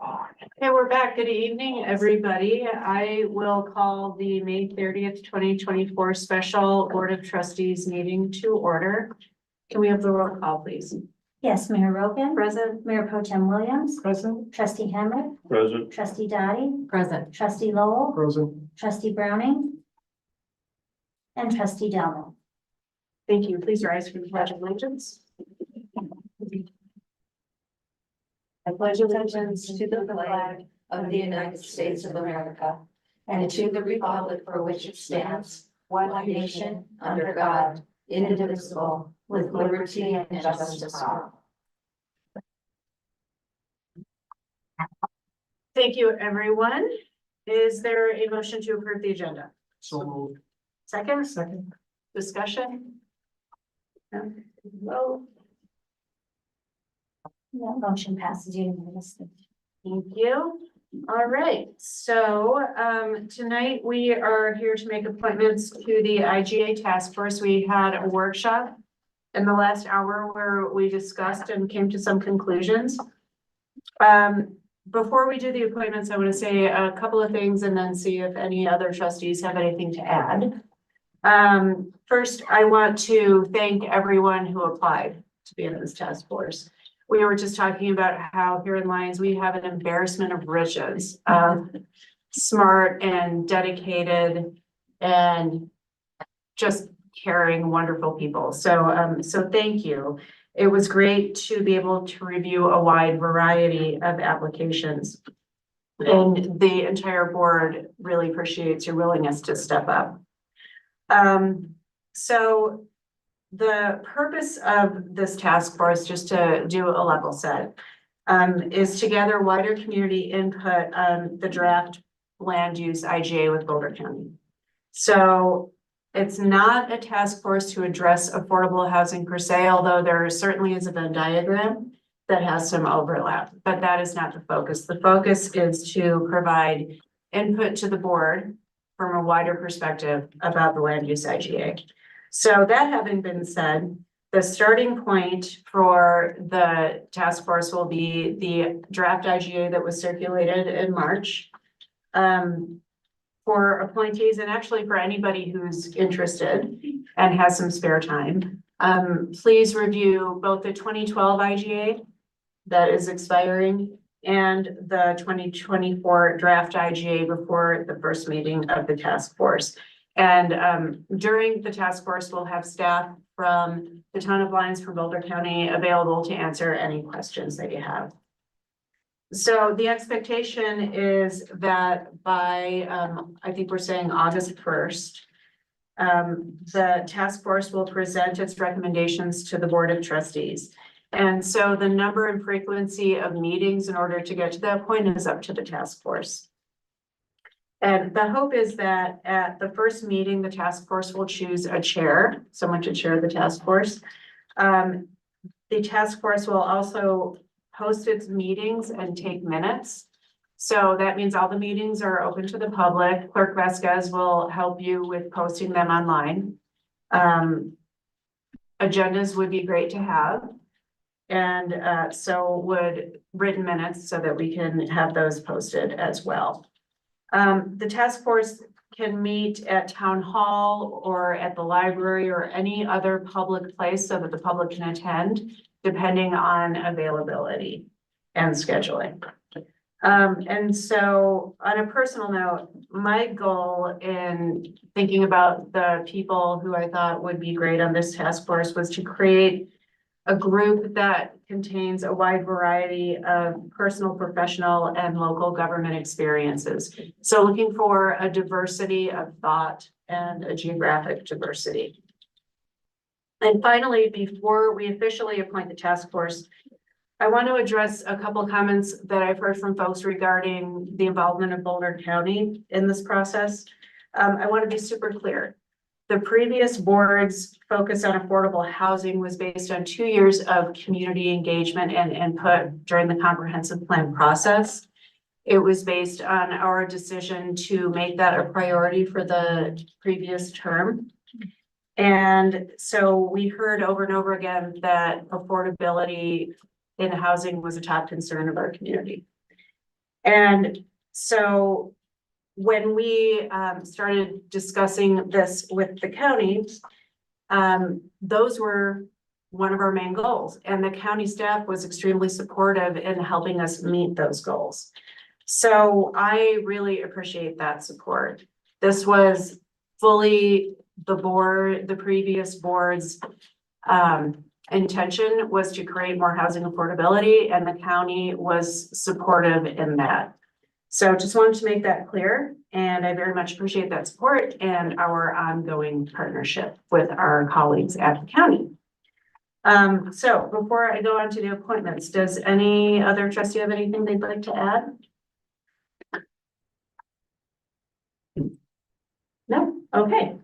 [SPEAKER 3] Okay, we're back. Good evening, everybody. I will call the May 30th, 2024 special Board of Trustees meeting to order. Can we have the roll call, please?
[SPEAKER 4] Yes, Mayor Rogan,
[SPEAKER 3] Present?
[SPEAKER 4] Mayor Pro Tem Williams,
[SPEAKER 6] Present?
[SPEAKER 4] Trustee Henry,
[SPEAKER 9] President,
[SPEAKER 4] Trustee Dottie,
[SPEAKER 8] Present.
[SPEAKER 4] Trustee Lowell,
[SPEAKER 5] Frozen.
[SPEAKER 4] Trustee Browning, and Trustee Delman.
[SPEAKER 3] Thank you. Please rise for the pledge of allegiance.
[SPEAKER 7] I pledge allegiance to the flag of the United States of America and to the republic for which it stands, one nation, under God, indivisible, with liberty and justice for all.
[SPEAKER 3] Thank you, everyone. Is there a motion to approve the agenda?
[SPEAKER 5] So moved.
[SPEAKER 3] Second,
[SPEAKER 6] Second?
[SPEAKER 3] discussion? No. Vote.
[SPEAKER 4] That motion passes unanimously.
[SPEAKER 3] Thank you. All right, so tonight we are here to make appointments to the IGA task force. We had a workshop in the last hour where we discussed and came to some conclusions. Before we do the appointments, I want to say a couple of things and then see if any other trustees have anything to add. First, I want to thank everyone who applied to be in this task force. We were just talking about how here in Lyons, we have an embarrassment of riches of smart and dedicated and just caring, wonderful people. So thank you. It was great to be able to review a wide variety of applications. And the entire board really appreciates your willingness to step up. So the purpose of this task force, just to do a level set, is to gather wider community input on the draft land use IGA with Boulder County. So it's not a task force to address affordable housing per se, although there certainly is a Venn diagram that has some overlap, but that is not the focus. The focus is to provide input to the board from a wider perspective about the land use IGA. So that having been said, the starting point for the task force will be the draft IGA that was circulated in March. For appointees and actually for anybody who's interested and has some spare time, please review both the 2012 IGA that is expiring and the 2024 draft IGA before the first meeting of the task force. And during the task force, we'll have staff from the town of Lyons for Boulder County available to answer any questions that you have. So the expectation is that by, I think we're saying August 1st, the task force will present its recommendations to the Board of Trustees. And so the number and frequency of meetings in order to get to that point is up to the task force. And the hope is that at the first meeting, the task force will choose a chair, someone to chair the task force. The task force will also host its meetings and take minutes. So that means all the meetings are open to the public. Clerk Vasquez will help you with posting them online. Agendas would be great to have. And so would written minutes so that we can have those posted as well. The task force can meet at town hall or at the library or any other public place so that the public can attend, depending on availability and scheduling. And so on a personal note, my goal in thinking about the people who I thought would be great on this task force was to create a group that contains a wide variety of personal, professional, and local government experiences. So looking for a diversity of thought and a geographic diversity. And finally, before we officially appoint the task force, I want to address a couple of comments that I've heard from folks regarding the involvement of Boulder County in this process. I want to be super clear. The previous board's focus on affordable housing was based on 2 years of community engagement and input during the comprehensive plan process. It was based on our decision to make that a priority for the previous term. And so we heard over and over again that affordability in housing was a top concern of our community. And so when we started discussing this with the county, those were one of our main goals, and the county staff was extremely supportive in helping us meet those goals. So I really appreciate that support. This was fully the previous board's intention was to create more housing affordability, and the county was supportive in that. So just wanted to make that clear, and I very much appreciate that support and our ongoing partnership with our colleagues at the county. So before I go on to the appointments, does any other trustee have anything they'd like to add? No? Okay.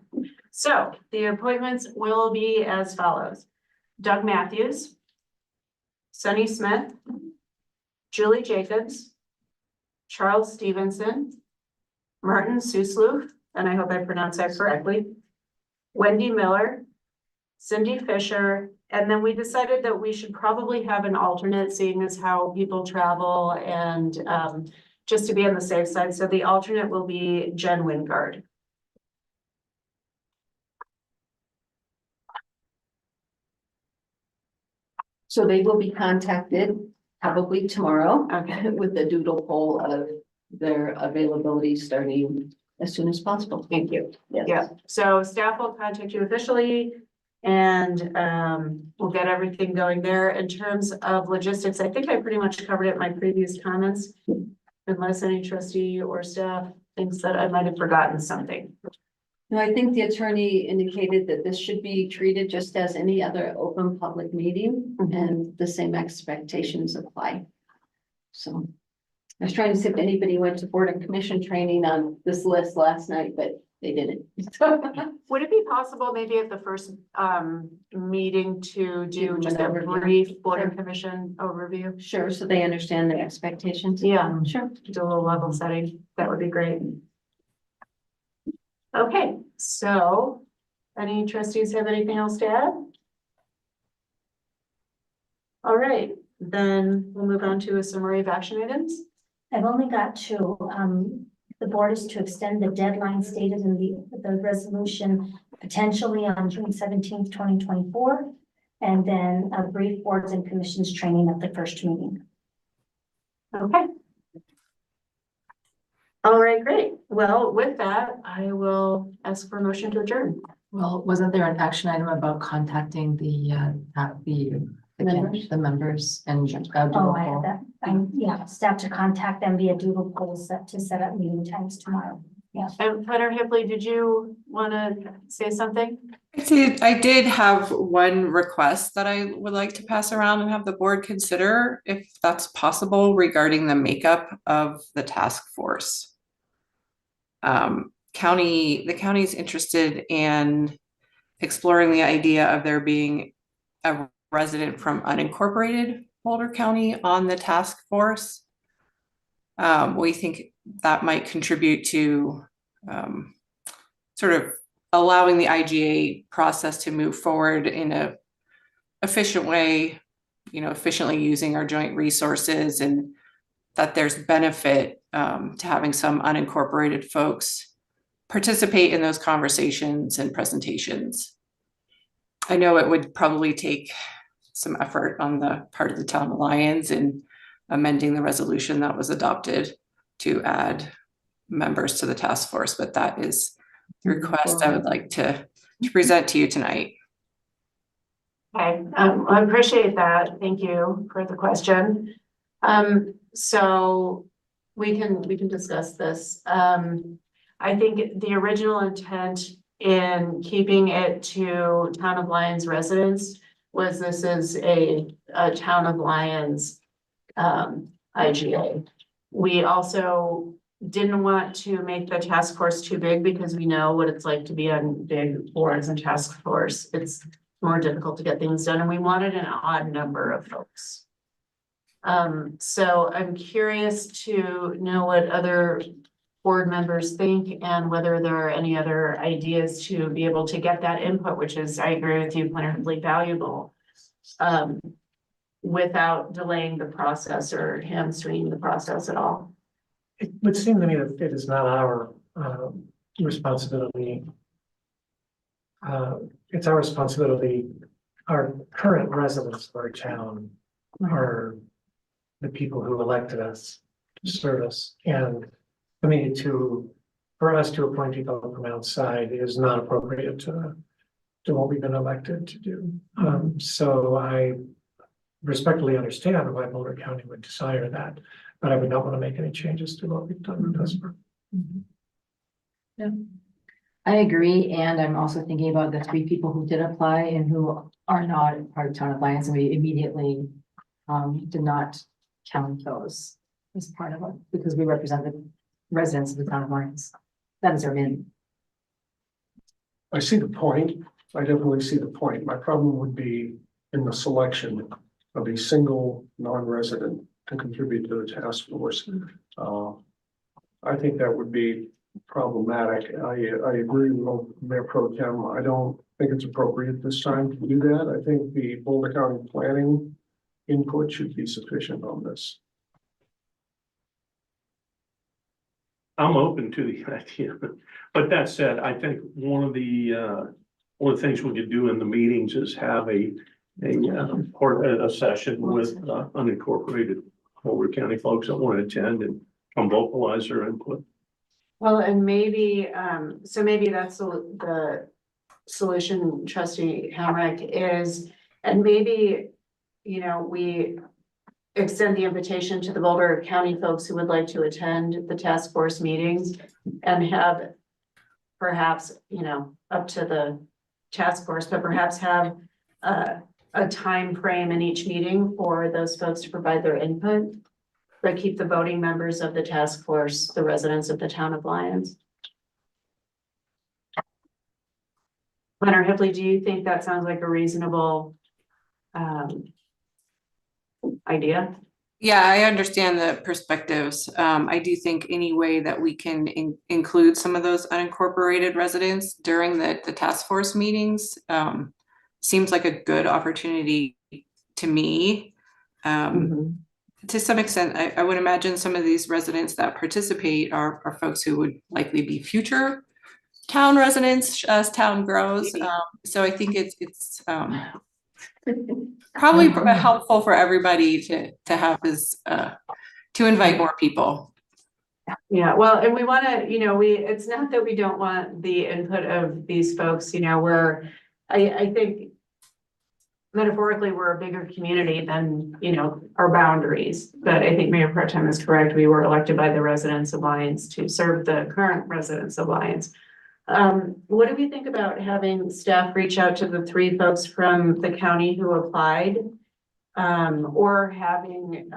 [SPEAKER 3] So the appointments will be as follows. Doug Matthews, Sunny Smith, Julie Jacobs, Charles Stevenson, Martin Suslouf, and I hope I pronounced that correctly, Wendy Miller, Cindy Fisher, and then we decided that we should probably have an alternate, seeing as how people travel and just to be on the safe side. So the alternate will be Jen Wingard.
[SPEAKER 7] So they will be contacted probably tomorrow.
[SPEAKER 3] Okay.
[SPEAKER 7] With the doodle poll of their availability starting as soon as possible.
[SPEAKER 3] Thank you.
[SPEAKER 7] Yes.
[SPEAKER 3] Yeah, so staff will contact you officially and we'll get everything going there. In terms of logistics, I think I pretty much covered it in my previous comments. Unless any trustee or staff thinks that I might have forgotten something.
[SPEAKER 7] No, I think the attorney indicated that this should be treated just as any other open public meeting and the same expectations apply. So I was trying to see if anybody went to board and commission training on this list last night, but they didn't.
[SPEAKER 3] Would it be possible maybe at the first meeting to do
[SPEAKER 7] Give
[SPEAKER 3] just
[SPEAKER 7] an
[SPEAKER 3] a
[SPEAKER 7] overview.
[SPEAKER 3] brief board and
[SPEAKER 7] Sure.
[SPEAKER 3] commission overview?
[SPEAKER 7] Sure, so they understand the expectations.
[SPEAKER 3] Yeah,
[SPEAKER 7] Sure.
[SPEAKER 3] do a little level setting. That would be great. Okay, so any trustees have anything else to add? All right, then we'll move on to a summary of action items.
[SPEAKER 4] I've only got two. The board is to extend the deadline stated in the resolution potentially on June 17th, 2024. And then a brief boards and commissions training at the first meeting.
[SPEAKER 3] Okay. All right, great. Well, with that, I will ask for a motion to adjourn.
[SPEAKER 8] Well, wasn't there an action item about contacting
[SPEAKER 7] Members?
[SPEAKER 8] the members and
[SPEAKER 4] Oh, I have that. Yeah, staff to contact them via doodle poll to set up meeting times tomorrow.
[SPEAKER 3] And Planner Hipley, did you want to say something?
[SPEAKER 1] I did have one request that I would like to pass around and have the board consider if that's possible regarding the makeup of the task force. The county's interested in exploring the idea of there being a resident from unincorporated Boulder County on the task force. We think that might contribute to sort of allowing the IGA process to move forward in a efficient way, efficiently using our joint resources, and that there's benefit to having some unincorporated folks participate in those conversations and presentations. I know it would probably take some effort on the part of the town of Lyons in amending the resolution that was adopted to add members to the task force, but that is the request I would like to present to you tonight.
[SPEAKER 3] Okay, I appreciate that. Thank you for the question. So we can discuss this. I think the original intent in keeping it to Town of Lyons residents was this is a Town of Lyons IGA. We also didn't want to make the task force too big because we know what it's like to be on big boards and task force. It's more difficult to get things done, and we wanted an odd number of folks. So I'm curious to know what other board members think and whether there are any other ideas to be able to get that input, which is, I agree with you, plentifully valuable. without delaying the process or hamstringing the process at all.
[SPEAKER 6] It would seem to me that it is not our responsibility. It's our responsibility. Our current residents of our town are the people who elected us to serve us. And for me for us to appoint people from outside is not appropriate to what we've been elected to do. So I respectfully understand why Boulder County would desire that, but I would not want to make any changes to what we've done thus far.
[SPEAKER 8] I agree, and I'm also thinking about the 3 people who did apply and who are not part of Town Alliance, and we immediately did not count those as part of it, because we represent the residents of the Town Alliance. That is our min.
[SPEAKER 5] I see the point. I definitely see the point. My problem would be in the selection of a single non-resident to contribute to the task force. I think that would be problematic. I agree with Mayor Pro Tem. I don't think it's appropriate this time to do that. I think the Boulder County planning input should be sufficient on this.
[SPEAKER 9] I'm open to the idea, but that said, I think one of the things we could do in the meetings is have a session with unincorporated Boulder County folks that want to attend and come vocalize their input.
[SPEAKER 3] Well, and maybe, so maybe that's the solution, Trustee Hamrick, is, and maybe, you know, we extend the invitation to the Boulder County folks who would like to attend the task force meetings and have perhaps, you know, up to the task force, but perhaps have a time frame in each meeting for those folks to provide their input, but keep the voting members of the task force, the residents of the town of Lyons. Leonard Hipley, do you think that sounds like a reasonable idea?
[SPEAKER 1] Yeah, I understand the perspectives. I do think any way that we can include some of those unincorporated residents during the task force meetings seems like a good opportunity to me. To some extent, I would imagine some of these residents that participate are folks who would likely be future town residents as town grows. So I think it's probably helpful for everybody to have this, to invite more people.
[SPEAKER 3] Yeah, well, and we want to, you know, it's not that we don't want the input of these folks, you know, I think metaphorically, we're a bigger community than, you know, our boundaries. But I think Mayor Pro Tem is correct. We were elected by the residents of Lyons to serve the current residents of Lyons. What do we think about having staff reach out to the 3 folks from the county who applied? Or having,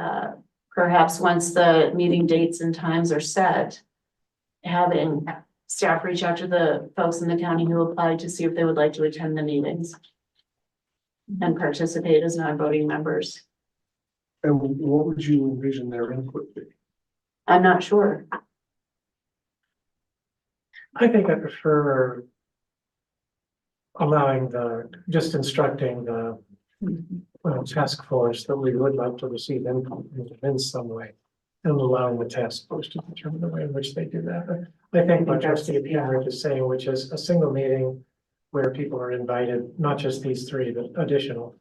[SPEAKER 3] perhaps once the meeting dates and times are set, having staff reach out to the folks in the county who applied to see if they would like to attend the meetings and participate as non-voting members.
[SPEAKER 5] And what would you envision their input be?
[SPEAKER 3] I'm not sure.
[SPEAKER 6] I think I prefer allowing just instructing the task force that we would like to receive input in some way, and allowing the task force to determine the way in which they do that. I think what Trustee Hamrick is saying, which is a single meeting where people are invited, not just these 3, but additional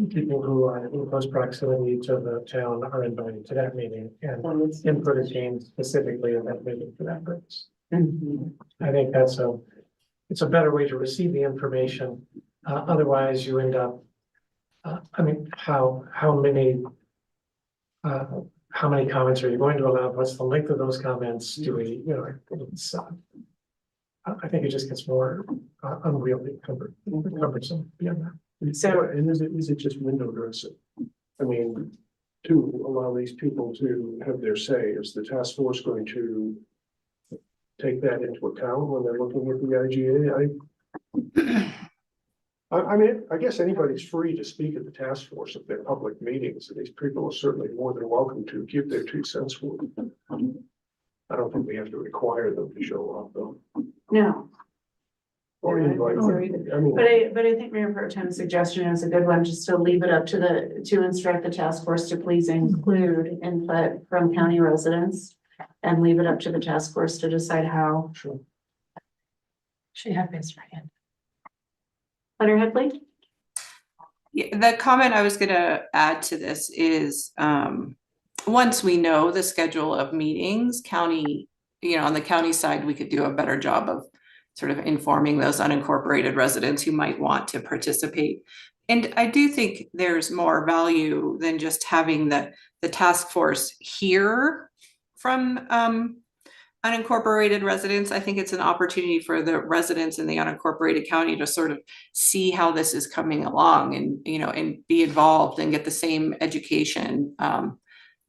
[SPEAKER 6] people who are in close proximity to the town are invited to that meeting, and input is gained specifically in that meeting for that purpose. I think it's a better way to receive the information. Otherwise, you end up, I mean, how many comments are you going to allow? What's the length of those comments? Do we, you know, it's, I think it just gets more unwieldy, cumbersome beyond that.
[SPEAKER 5] So, and is it just window dressing? I mean, to allow these people to have their say, is the task force going to take that into account when they're looking at the IGA? I mean, I guess anybody's free to speak at the task force at their public meetings, and these people are certainly more than welcome to give their 2 cents for it. I don't think we have to require them to show up, though.
[SPEAKER 3] No.
[SPEAKER 5] or invite, I mean.
[SPEAKER 3] But I think Mayor Pro Tem's suggestion is a good one, just to leave it up to to instruct the task force to please include input from county residents. And leave it up to the task force to decide how.
[SPEAKER 5] Sure.
[SPEAKER 8] She had raised her hand.
[SPEAKER 3] Letterhead, please.
[SPEAKER 1] Yeah, the comment I was gonna add to this is, once we know the schedule of meetings, county, on the county side, we could do a better job of sort of informing those unincorporated residents who might want to participate. And I do think there's more value than just having the task force hear from, unincorporated residents. I think it's an opportunity for the residents in the unincorporated county to sort of see how this is coming along and, and be involved and get the same education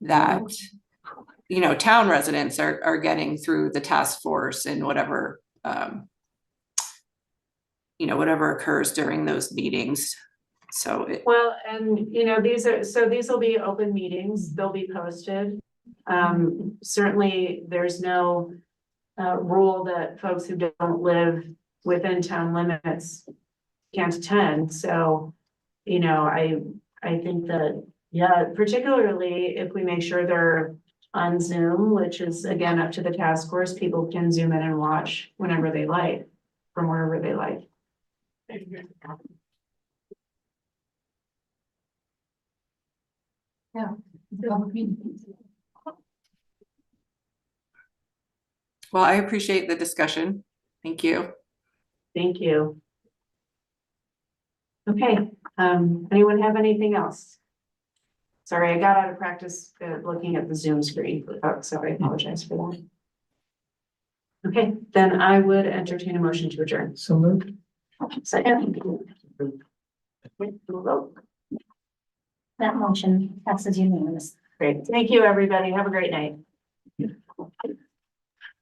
[SPEAKER 1] that, town residents are getting through the task force and whatever, whatever occurs during those meetings. So
[SPEAKER 3] Well, and these will be open meetings, they'll be posted. Certainly, there's no rule that folks who don't live within town limits can't attend, so, I think that, yeah, particularly if we make sure they're on Zoom, which is again up to the task force, people can zoom in and watch whenever they like, from wherever they like.
[SPEAKER 1] well, I appreciate the discussion. Thank you.
[SPEAKER 3] Thank you. Okay, anyone have anything else? Sorry, I got out of practice looking at the Zoom screen, so I apologize for that. Okay, then I would entertain a motion to adjourn.
[SPEAKER 6] So moved.
[SPEAKER 3] Second.
[SPEAKER 4] That motion passes unanimously.
[SPEAKER 3] Great, thank you, everybody. Have a great night.